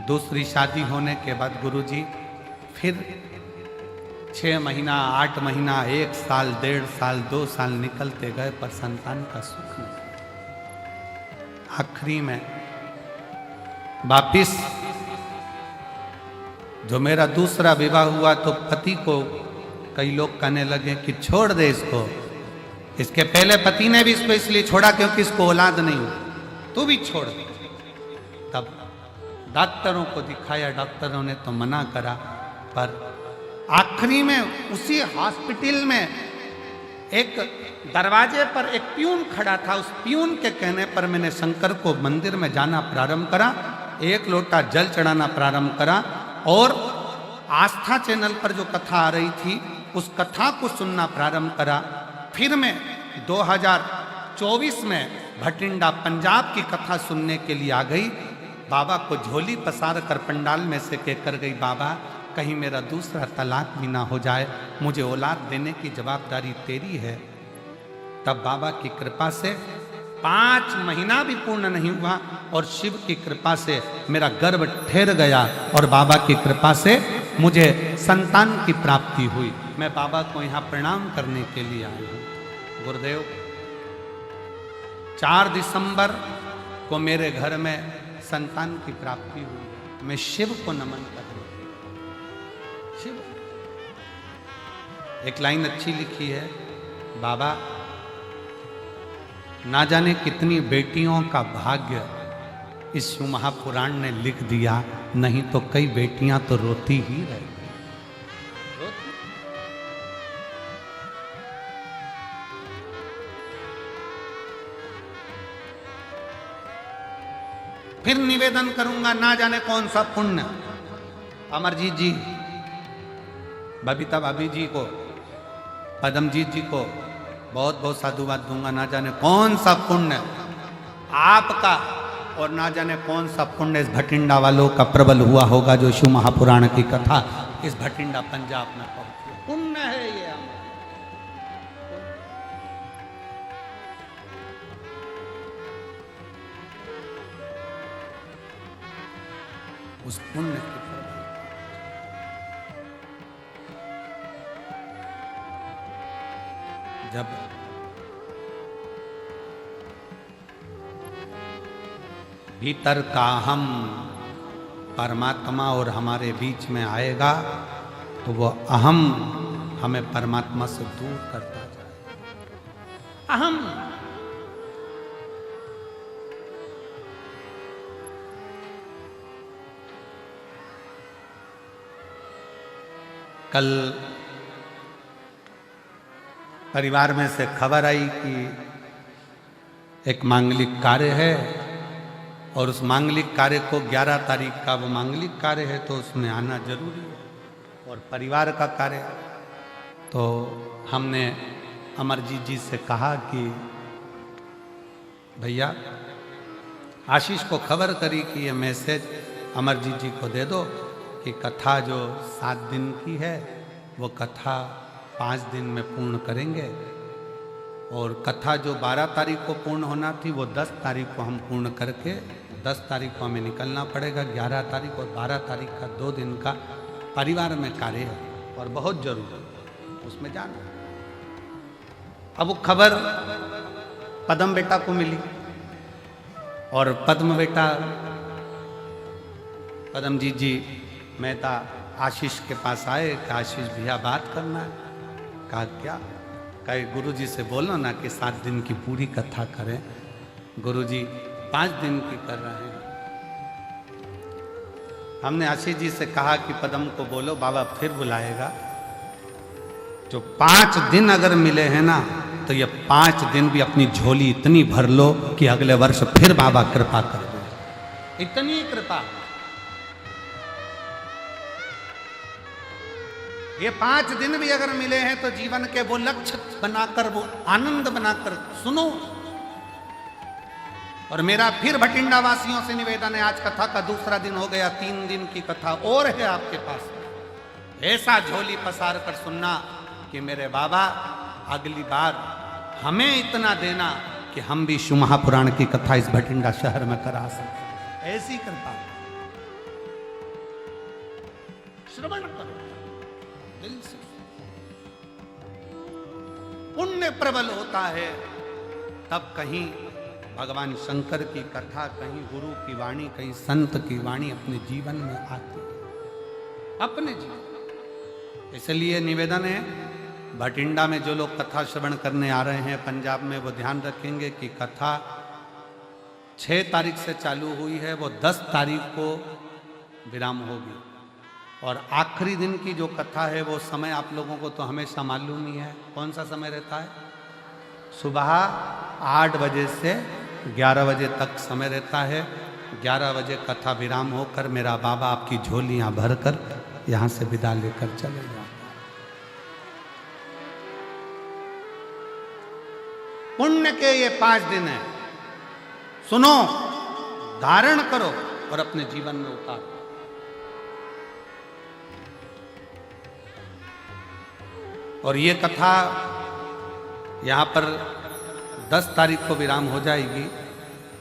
दूसरी शादी होने के बाद गुरुजी फिर 6 महीना, 8 महीना, 1 साल, 1.5 साल, 2 साल निकलते गए, पर संतान का सुख नहीं। आखिरी में वापिस जो मेरा दूसरा विवाह हुआ तो पति को कई लोग कहने लगे कि छोड़ दे इसको। इसके पहले पति ने भी इसको इसलिए छोड़ा क्योंकि इसको औलाद नहीं हुई, तू भी छोड़ दे। तब डॉक्टरों को दिखाया, डॉक्टरों ने तो मना करा, पर आखिरी में उसी हॉस्पिटल में एक दरवाजे पर एक प्यून खड़ा था, उस प्यून के कहने पर मैंने शंकर को मंदिर में जाना प्रारंभ करा, 1 लोटा जल चढ़ाना प्रारंभ करा, और आस्था चैनल पर जो कथा आ रही थी उस कथा को सुनना प्रारंभ करा। फिर मैं 2024 में भटिंडा पंजाब की कथा सुनने के लिए आ गई। बाबा को झोली पसार कर पंडाल में से कहकर गई, बाबा कहीं मेरा दूसरा तलाक भी ना हो जाए, मुझे औलाद देने की जवाबदारी तेरी है। तब बाबा की कृपा से 5 महीना भी पूर्ण नहीं हुआ और शिव की कृपा से मेरा गर्भ ठहर गया और बाबा की कृपा से मुझे संतान की प्राप्ति हुई। मैं बाबा को यहाँ प्रणाम करने के लिए आया हूँ। गुरुदेव, 4 दिसंबर को मेरे घर में संतान की प्राप्ति हुई। मैं शिव को नमन कर रहा हूँ। शिव, एक लाइन अच्छी लिखी है, बाबा ना जाने कितनी बेटियों का भाग्य इस शिव महापुराण ने लिख दिया, नहीं तो कई बेटियां तो रोती ही रहती। फिर निवेदन करूंगा, ना जाने कौन सा पुण्य अमरजीत जी, बबीता भाभी जी को, पदमजीत जी को बहुत बहुत साधुवाद दूंगा। ना जाने कौन सा पुण्य आपका और ना जाने कौन सा पुण्य इस भटिंडा वालों का प्रबल हुआ होगा, जो शिव महापुराण की कथा इस भटिंडा पंजाब में पहुंची। पुण्य है ये उस पुण्य की जब भीतर का हम परमात्मा और हमारे बीच में आएगा तो वो अहम हमें परमात्मा से दूर करता जाए। अहम, कल परिवार में से खबर आई कि एक मांगलिक कार्य है और उस मांगलिक कार्य को 11 तारीख का वो मांगलिक कार्य है, तो उसमें आना जरूरी है और परिवार का कार्य। तो हमने अमरजीत जी से कहा कि भैया आशीष को खबर करी कि ये मैसेज अमरजीत जी को दे दो कि कथा जो 7 दिन की है वो कथा 5 दिन में पूर्ण करेंगे और कथा जो 12 तारीख को पूर्ण होना थी वो 10 तारीख को हम पूर्ण करके 10 तारीख को हमें निकलना पड़ेगा। 11 तारीख और 12 तारीख का 2 दिन का परिवार में कार्य है और बहुत जरूरी है, उसमें जाना। अब वो खबर पद्म बेटा को मिली और पद्म बेटा पद्मजीत जी मेहता आशीष के पास आए कि आशीष भैया बात करना है। कहा क्या? कहे गुरुजी से बोलो ना कि 7 दिन की पूरी कथा करें। गुरुजी 5 दिन की कर रहे हैं। हमने आशीष जी से कहा कि पद्म को बोलो, बाबा फिर बुलाएगा। जो 5 दिन अगर मिले हैं ना तो ये 5 दिन भी अपनी झोली इतनी भर लो कि अगले वर्ष फिर बाबा कृपा कर दे। इतनी कृपा। ये 5 दिन भी अगर मिले हैं तो जीवन के वो लक्ष्य बनाकर, वो आनंद बनाकर सुनो। और मेरा फिर भटिंडा वासियों से निवेदन है, आज कथा का दूसरा दिन हो गया, 3 दिन की कथा और है आपके पास। ऐसा झोली पसार कर सुनना कि मेरे बाबा अगली बार हमें इतना देना कि हम भी शिव महापुराण की कथा इस भटिंडा शहर में करा सकें। ऐसी कृपा श्रवण करो दिल से। पुण्य प्रबल होता है तब कहीं भगवान शंकर की कथा, कहीं गुरु की वाणी, कहीं संत की वाणी अपने जीवन में आती है, अपने जीवन। इसलिए निवेदन है, भटिंडा में जो लोग कथा श्रवण करने आ रहे हैं पंजाब में, वो ध्यान रखेंगे कि कथा 6 तारीख से चालू हुई है, वो 10 तारीख को विराम होगी। और आखिरी दिन की जो कथा है वो समय आप लोगों को तो हमेशा मालूम ही है। कौन सा समय रहता है? सुबह 8 बजे से 11 बजे तक समय रहता है। 11 बजे कथा विराम होकर मेरा बाबा आपकी झोलियां भरकर यहां से विदा लेकर चले जाते। पुण्य के ये 5 दिन है, सुनो, धारण करो। और अपने जीवन में उतारो। और ये कथा यहाँ पर 10 तारीख को विराम हो जाएगी।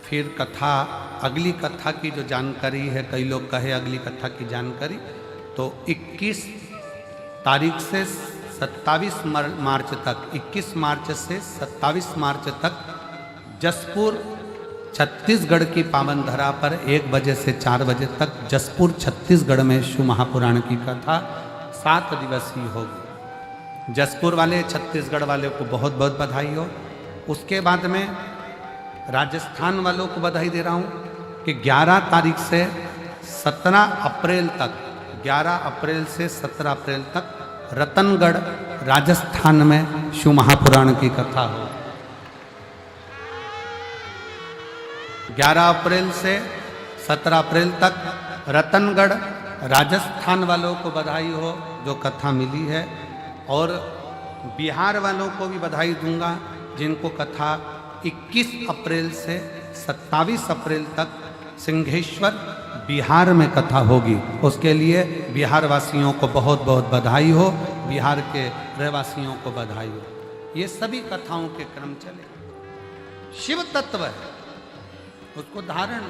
फिर कथा, अगली कथा की जो जानकारी है, कई लोग कहे अगली कथा की जानकारी, तो 21 तारीख से 27 मार्च तक, 21 मार्च से 27 मार्च तक जसपुर छत्तीसगढ़ की पावन धरा पर 1 बजे से 4 बजे तक जसपुर छत्तीसगढ़ में शिव महापुराण की कथा 7 दिवसीय होगी। जसपुर वाले, छत्तीसगढ़ वाले को बहुत बहुत बधाई हो। उसके बाद में राजस्थान वालों को बधाई दे रहा हूँ कि 11 तारीख से 17 अप्रैल तक, 11 अप्रैल से 17 अप्रैल तक रतनगढ़ राजस्थान में शिव महापुराण की कथा हो। 11 अप्रैल से 17 अप्रैल तक रतनगढ़ राजस्थान वालों को बधाई हो जो कथा मिली है। और बिहार वालों को भी बधाई दूंगा जिनको कथा 21 अप्रैल से 27 अप्रैल तक सिंहेश्वर बिहार में कथा होगी। उसके लिए बिहार वासियों को बहुत बहुत बधाई हो, बिहार के रहवासियों को बधाई हो। ये सभी कथाओं के क्रम चले। शिव तत्व है, उसको धारण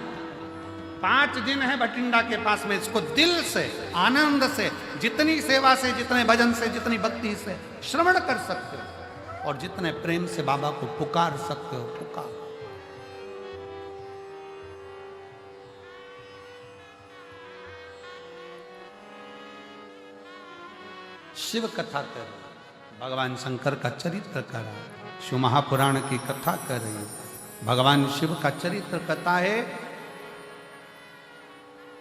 5 दिन है भटिंडा के पास में। इसको दिल से, आनंद से, जितनी सेवा से, जितने भजन से, जितनी भक्ति से श्रवण कर सकते हो और जितने प्रेम से बाबा को पुकार सकते हो पुकार। शिव कथा कर रहे, भगवान शंकर का चरित्र कर रहा है, शिव महापुराण की कथा कर रही है। भगवान शिव का चरित्र कथा है।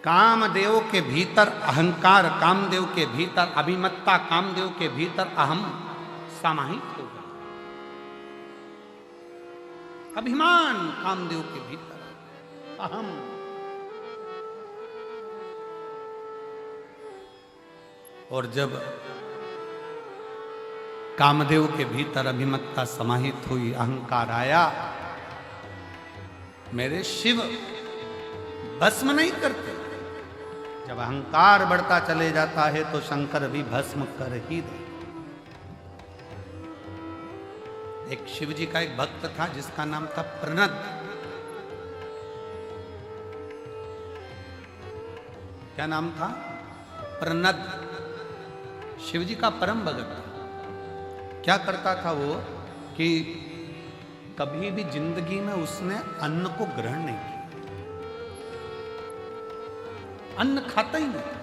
कामदेव के भीतर अहंकार, कामदेव के भीतर अभिमत्ता, कामदेव के भीतर अहम समाहित हो गया। अभिमान कामदेव के भीतर, अहम। और जब कामदेव के भीतर अभिमत्ता समाहित हुई, अहंकार आया, मेरे शिव भस्म नहीं करते। जब अहंकार बढ़ता चले जाता है तो शंकर भी भस्म कर ही दे। एक शिव जी का एक भक्त था जिसका नाम था प्रनद। क्या नाम था? प्रनद। शिव जी का परम भक्त था। क्या करता था वो कि कभी भी जिंदगी में उसने अन्न को ग्रहण नहीं किया, अन्न खाता ही नहीं,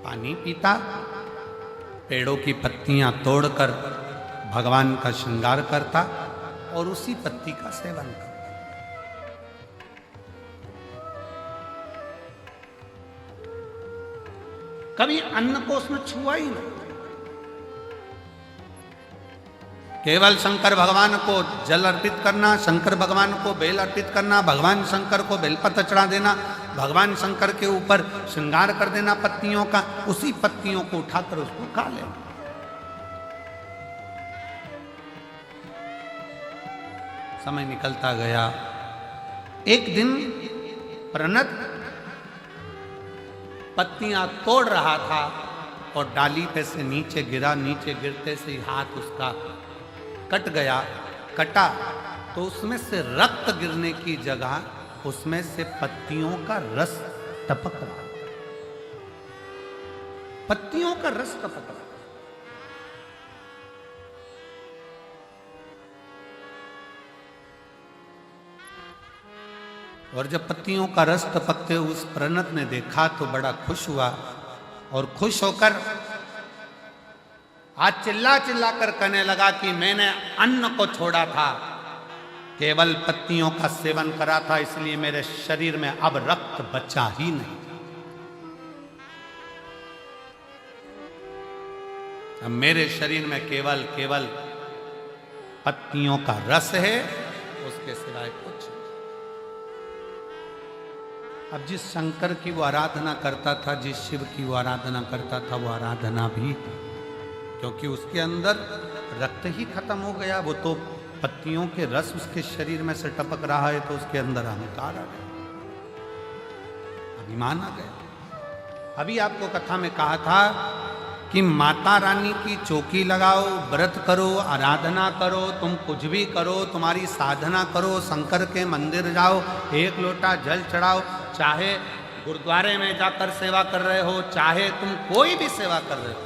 पानी पीता, पेड़ों की पत्तियां तोड़कर भगवान का श्रृंगार करता और उसी पत्ती का सेवन करता। कभी अन्न को उसने छुआ ही नहीं। केवल शंकर भगवान को जल अर्पित करना, शंकर भगवान को बेल अर्पित करना, भगवान शंकर को बेलपत्र चढ़ा देना, भगवान शंकर के ऊपर श्रृंगार कर देना पत्तियों का, उसी पत्तियों को उठाकर उसको खा लेना। समय निकलता गया। एक दिन प्रनद पत्तियां तोड़ रहा था और डाली पे से नीचे गिरा। नीचे गिरते से ही हाथ उसका कट गया। कटा तो उसमें से रक्त गिरने की जगह उसमें से पत्तियों का रस टपक रहा। पत्तियों का रस टपक रहा। और जब पत्तियों का रस टपकते उस प्रनद ने देखा तो बड़ा खुश हुआ और खुश होकर आज चिल्ला चिल्ला कर कहने लगा कि मैंने अन्न को छोड़ा था, केवल पत्तियों का सेवन करा था, इसलिए मेरे शरीर में अब रक्त बचा ही नहीं। अब मेरे शरीर में केवल पत्तियों का रस है, उसके सिवाय कुछ नहीं। अब जिस शंकर की वो आराधना करता था, जिस शिव की वो आराधना करता था, वो आराधना भी, क्योंकि उसके अंदर रक्त ही खत्म हो गया, वो तो पत्तियों के रस उसके शरीर में से टपक रहा है, तो उसके अंदर अहंकार आ गया। अभिमान आ गया। अभी आपको कथा में कहा था कि माता रानी की चौकी लगाओ, व्रत करो, आराधना करो, तुम कुछ भी करो, तुम्हारी साधना करो, शंकर के मंदिर जाओ, एक लोटा जल चढ़ाओ, चाहे गुरुद्वारे में जाकर सेवा कर रहे हो, चाहे तुम कोई भी सेवा कर रहे हो,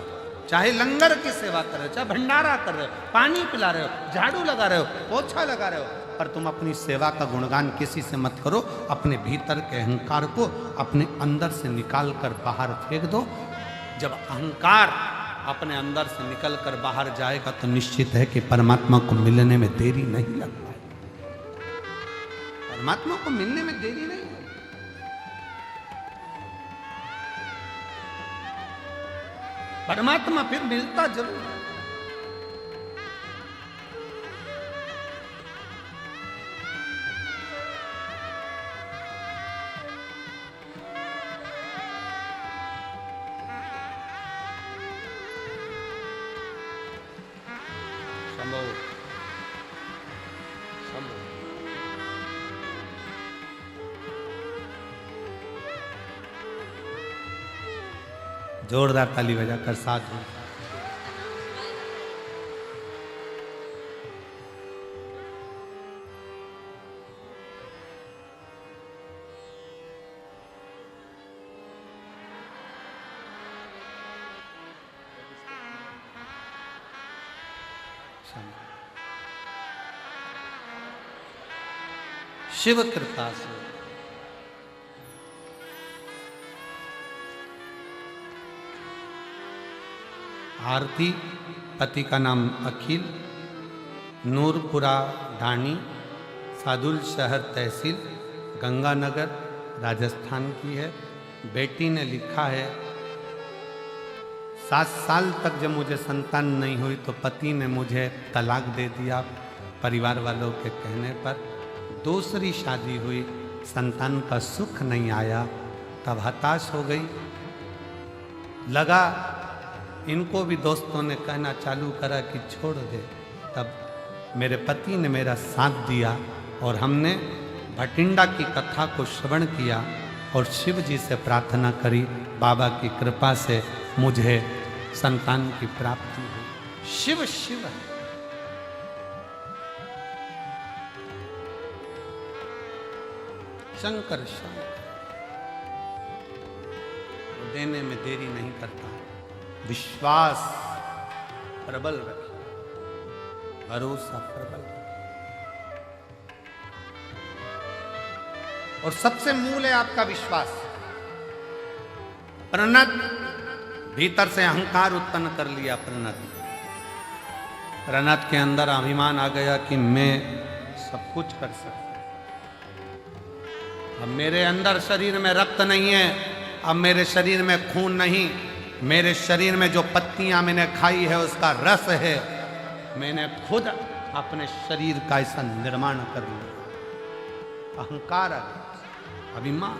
चाहे लंगर की सेवा कर रहे हो, चाहे भंडारा कर रहे हो, पानी पिला रहे हो, झाड़ू लगा रहे हो, पोछा लगा रहे हो, पर तुम अपनी सेवा का गुणगान किसी से मत करो। अपने भीतर के अहंकार को अपने अंदर से निकाल कर बाहर फेंक दो। जब अहंकार अपने अंदर से निकल कर बाहर जाएगा तो निश्चित है कि परमात्मा को मिलने में देरी नहीं लग पाएगी। परमात्मा को मिलने में देरी नहीं लगेगी। परमात्मा फिर मिलता जरूर है। जोरदार ताली बजाकर साथ में शिव कृपा से आरती, पति का नाम अखिल, नूरपुरा ढाणी, सादुल शहर तहसील, गंगानगर, राजस्थान की है। बेटी ने लिखा है 7 साल तक जब मुझे संतान नहीं हुई तो पति ने मुझे तलाक दे दिया परिवार वालों के कहने पर। दूसरी शादी हुई, संतान का सुख नहीं आया, तब हताश हो गई। लगा इनको भी दोस्तों ने कहना चालू करा कि छोड़ दे। तब मेरे पति ने मेरा साथ दिया और हमने भटिंडा की कथा को श्रवण किया और शिव जी से प्रार्थना करी। बाबा की कृपा से मुझे संतान की प्राप्ति हुई। शिव शिव है। शंकर शंकर देने में देरी नहीं करता। विश्वास प्रबल रखिए, भरोसा प्रबल रखिए, और सबसे मूल है आपका विश्वास। प्रणत भीतर से अहंकार उत्पन्न कर लिया। प्रणत के अंदर अभिमान आ गया कि मैं सब कुछ कर सकता। अब मेरे अंदर शरीर में रक्त नहीं है, अब मेरे शरीर में खून नहीं, मेरे शरीर में जो पत्तियां मैंने खाई है उसका रस है। मैंने खुद अपने शरीर का ऐसा निर्माण कर लिया। अहंकार, अभिमान।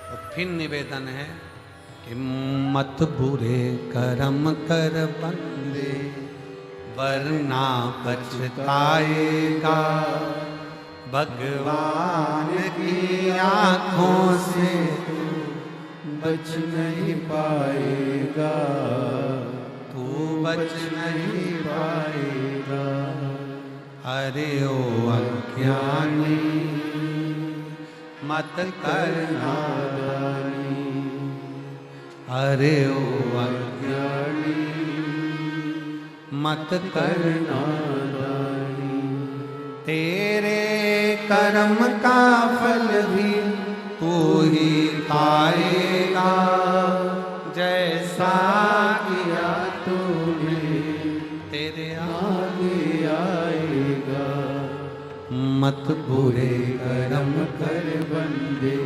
तो फिर निवेदन है कि मत बुरे कर्म कर बंदे, वरना पछताएगा। भगवान की आंखों से बच नहीं पाएगा, तू बच नहीं पाएगा। अरे ओ अज्ञानी मत करना नादानी, अरे ओ अज्ञानी मत करना। तेरे कर्म का फल भी तू ही पाएगा। जैसा किया तूने तेरे आगे आएगा। मत बुरे कर्म कर बंदे,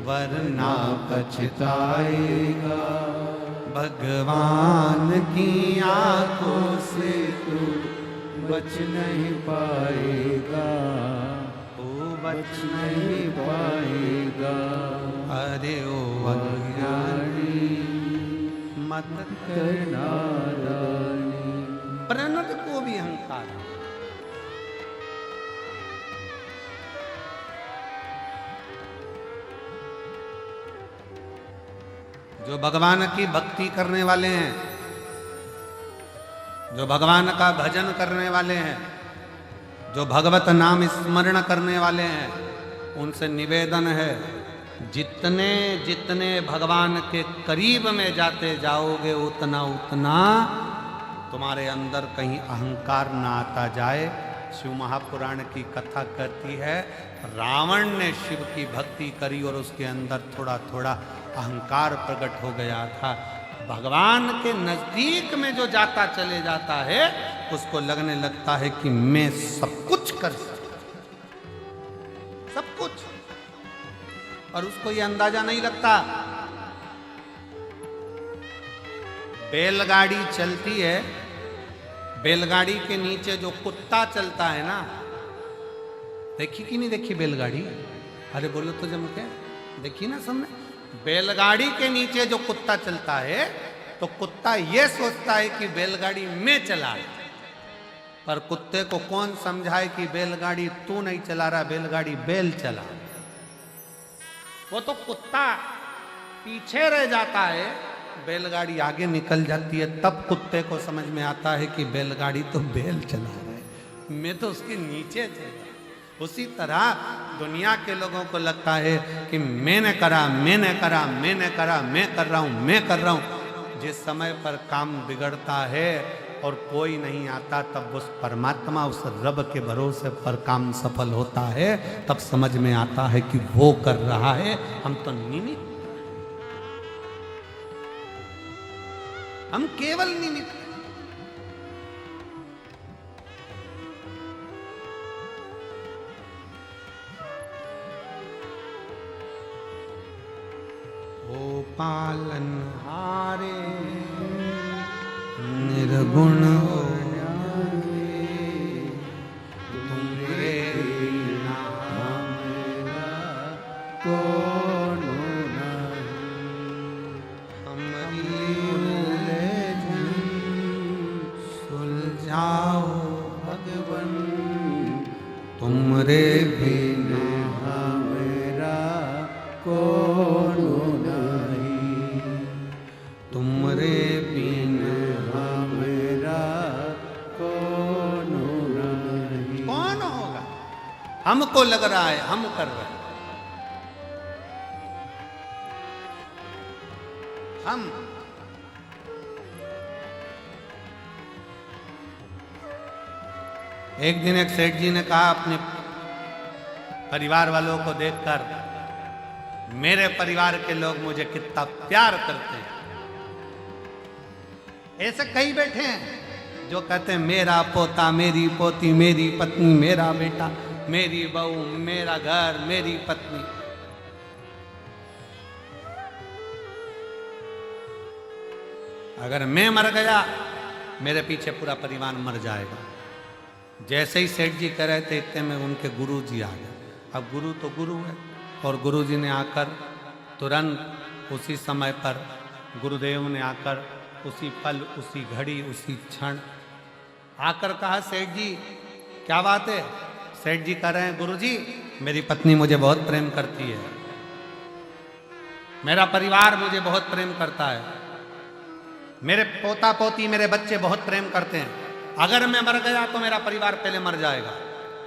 वरना पछताएगा। भगवान की आंखों से तू बच नहीं पाएगा, तू बच नहीं पाएगा। अरे ओ अज्ञानी मत करना नादानी, प्रनद को भी अहंकार है। जो भगवान की भक्ति करने वाले हैं, जो भगवान का भजन करने वाले हैं, जो भगवत नाम स्मरण करने वाले हैं, उनसे निवेदन है, जितने जितने भगवान के करीब में जाते जाओगे उतना उतना तुम्हारे अंदर कहीं अहंकार ना आता जाए। शिव महापुराण की कथा कहती है, रावण ने शिव की भक्ति करी और उसके अंदर थोड़ा थोड़ा अहंकार प्रकट हो गया था। भगवान के नजदीक में जो जाता चले जाता है उसको लगने लगता है कि मैं सब कुछ कर सकता, सब कुछ, और उसको ये अंदाजा नहीं लगता। बैलगाड़ी चलती है, बैलगाड़ी के नीचे जो कुत्ता चलता है ना, देखी कि नहीं देखी बैलगाड़ी? अरे बोलो तो जम के देखी ना सबने। बैलगाड़ी के नीचे जो कुत्ता चलता है तो कुत्ता ये सोचता है कि बैलगाड़ी में चला, पर कुत्ते को कौन समझाए कि बैलगाड़ी तू नहीं चला रहा, बैलगाड़ी बैल चला। वो तो कुत्ता पीछे रह जाता है, बैलगाड़ी आगे निकल जाती है, तब कुत्ते को समझ में आता है कि बैलगाड़ी तो बैल चला रहा है, मैं तो उसके नीचे चला। उसी तरह दुनिया के लोगों को लगता है कि मैंने करा, मैंने करा, मैंने करा, मैं कर रहा हूं, मैं कर रहा हूं। जिस समय पर काम बिगड़ता है और कोई नहीं आता, तब उस परमात्मा, उस रब के भरोसे पर काम सफल होता है, तब समझ में आता है कि वो कर रहा है, हम तो निमित्त, हम केवल निमित्त। पालन हारे निर्गुण तुमरे कौन हमारी सुलझाओ भगवन, तुमरे बिना मेरा कौन तुमरे बिना मेरा कौन नहीं। कौन होगा? हमको लग रहा है हम कर रहे हैं, हम। एक दिन एक सेठ जी ने कहा अपने परिवार वालों को देखकर, मेरे परिवार के लोग मुझे कितना प्यार करते हैं। ऐसे कई बैठे हैं जो कहते हैं मेरा पोता, मेरी पोती, मेरी पत्नी, मेरा बेटा, मेरी बहू, मेरा घर, मेरी पत्नी। अगर मैं मर गया, मेरे पीछे पूरा परिवार मर जाएगा। जैसे ही सेठ जी कह रहे थे, इतने में उनके गुरु जी आ गए। अब गुरु तो गुरु है, और गुरु जी ने आकर तुरंत उसी समय पर, गुरुदेव ने आकर उसी पल, उसी घड़ी, उसी क्षण आकर कहा, सेठ जी क्या बात है? सेठ जी कह रहे हैं, गुरु जी मेरी पत्नी मुझे बहुत प्रेम करती है, मेरा परिवार मुझे बहुत प्रेम करता है, मेरे पोता पोती, मेरे बच्चे बहुत प्रेम करते हैं, अगर मैं मर गया तो मेरा परिवार पहले मर जाएगा।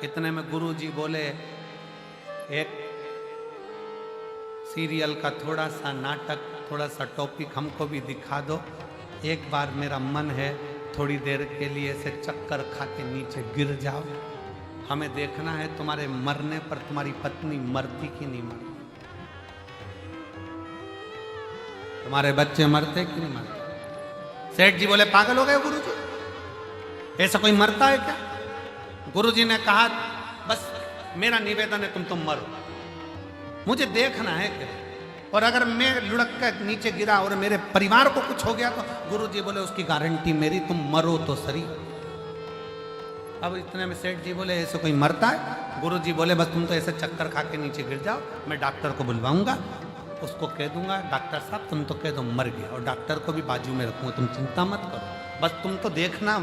इतने में गुरु जी बोले, एक सीरियल का थोड़ा सा नाटक, थोड़ा सा टॉपिक हमको भी दिखा दो। एक बार मेरा मन है थोड़ी देर के लिए ऐसे चक्कर खा के नीचे गिर जाओ, हमें देखना है तुम्हारे मरने पर तुम्हारी पत्नी मरती कि नहीं मरती, तुम्हारे बच्चे मरते कि नहीं मरते। सेठ जी बोले, पागल हो गए गुरु जी, ऐसा कोई मरता है क्या? गुरु जी ने कहा, बस मेरा निवेदन है तुम मरो, मुझे देखना है क्या। और अगर मैं लुढ़क कर नीचे गिरा और मेरे परिवार को कुछ हो गया तो गुरु जी बोले, उसकी गारंटी मेरी, तुम मरो तो सही। अब इतने में सेठ जी बोले, ऐसे कोई मरता है? गुरु जी बोले, बस तुम तो ऐसे चक्कर खा के नीचे गिर जाओ, मैं डॉक्टर को बुलवाऊंगा, उसको कह दूंगा, डॉक्टर साहब तुम तो कह दो मर गया, और डॉक्टर को भी बाजू में रखूंगा, तुम चिंता मत करो, बस तुम तो देखना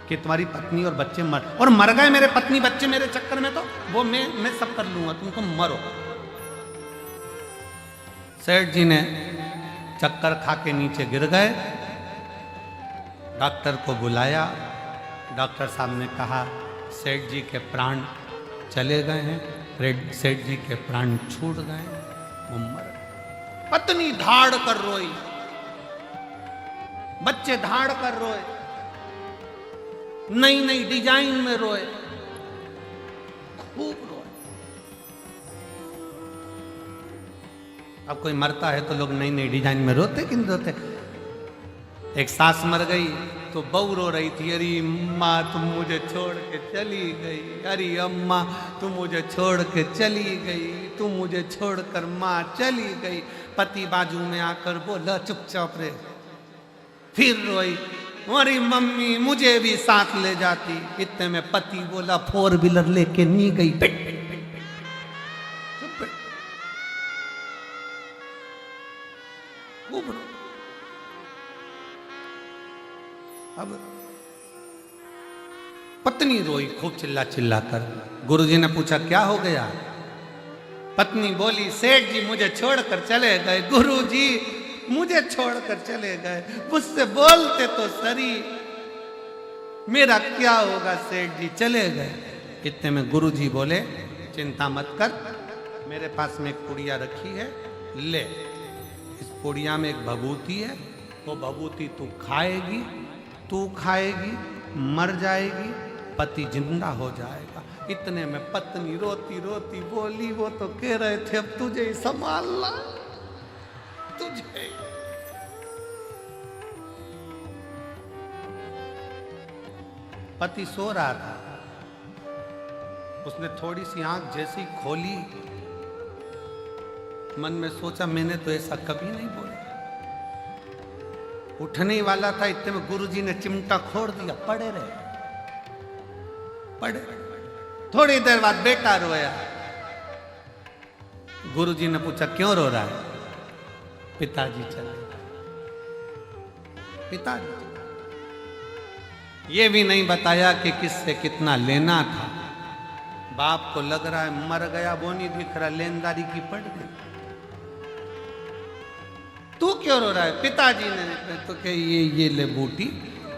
कि तुम्हारी पत्नी और बच्चे मर गए मेरे पत्नी बच्चे मेरे चक्कर में, तो वो मैं सब कर लूंगा, तुमको मरो। सेठ जी ने चक्कर खा के नीचे गिर गए। डॉक्टर को बुलाया। डॉक्टर साहब ने कहा सेठ जी के प्राण चले गए हैं, सेठ जी के प्राण छूट गए, वो मर गए। पत्नी धाड़ कर रोई, बच्चे धाड़ कर रोए, नई नई डिजाइन में रोए, खूब रोए। अब कोई मरता है तो लोग नई नई डिजाइन में रोते कि नहीं रोते? एक सास मर गई तो बहू रो रही थी, अरे अम्मा तुम मुझे छोड़ के चली गई, अरे अम्मा तुम मुझे छोड़ के चली गई, तुम मुझे छोड़कर माँ चली गई। पति बाजू में आकर बोला चुपचाप रे। फिर रोई, अरे मम्मी मुझे भी साथ ले जाती। इतने में पति बोला 4 व्हीलर लेके नहीं गई। अब पत्नी रोई खूब चिल्ला चिल्ला कर। गुरुजी ने पूछा क्या हो गया? पत्नी बोली सेठ जी मुझे छोड़कर चले गए, गुरुजी मुझे छोड़कर चले गए, मुझसे बोलते तो सरी, मेरा क्या होगा? सेठ जी चले गए। इतने में गुरुजी बोले चिंता मत कर, मेरे पास में एक पुड़िया रखी है, ले, इस पुड़िया में एक भभूति है, वो भभूति तू खाएगी, तू खाएगी, मर जाएगी, पति जिंदा हो जाएगा। इतने में पत्नी रोती रोती बोली वो तो कह रहे थे अब तुझे ही संभालना, तुझे। पति सो रहा था, उसने थोड़ी सी आंख जैसी खोली, मन में सोचा मैंने तो ऐसा कभी नहीं बोला। उठने ही वाला था, इतने में गुरुजी ने चिमटा खोड़ दिया, पड़े रहे, पड़े। थोड़ी देर बाद बेटा रोया। गुरुजी ने पूछा क्यों रो रहा है? पिताजी चले गए, पिताजी। ये भी नहीं बताया कि किससे कितना लेना था। बाप को लग रहा है मर गया, वो नहीं दिख रहा, लेनदारी की पड़ गई। तू क्यों रो रहा है? पिताजी ने तो कि ये ले बूटी,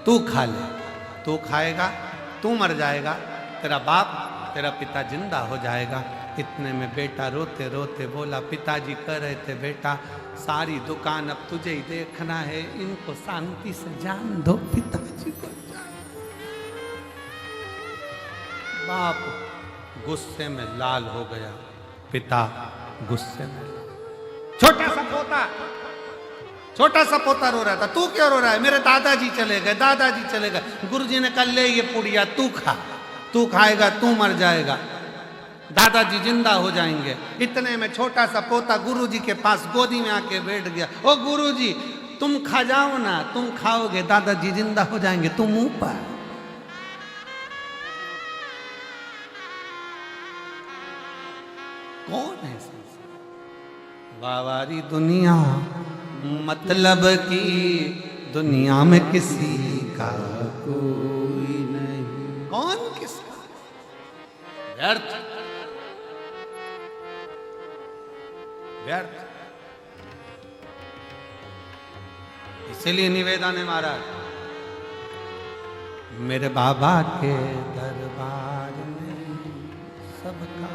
तू खा ले, तू खाएगा तू मर जाएगा, तेरा बाप तेरा पिता जिंदा हो जाएगा। इतने में बेटा रोते रोते बोला पिताजी कह रहे थे बेटा सारी दुकान अब तुझे ही देखना है, इनको शांति से जान दो, पिताजी को जान। बाप गुस्से में लाल हो गया, पिता गुस्से में। छोटा सा पोता रो रहा था, तू क्यों रो रहा है? मेरे दादाजी चले गए, दादाजी चले गए। गुरुजी ने कहा ले ये पुड़िया तू खा, तू खाएगा तू मर जाएगा, दादाजी जिंदा हो जाएंगे। इतने में छोटा सा पोता गुरुजी के पास गोदी में आके बैठ गया। ओ गुरुजी तुम खा जाओ ना, तुम खाओगे दादाजी जिंदा हो जाएंगे, तुम ऊपर। कौन है? वावारी दुनिया मतलब की दुनिया में किसी का कोई नहीं। कौन किसका? व्यर्थ, व्यर्थ। इसीलिए निवेदन है महाराज, मेरे बाबा के दरबार में सबका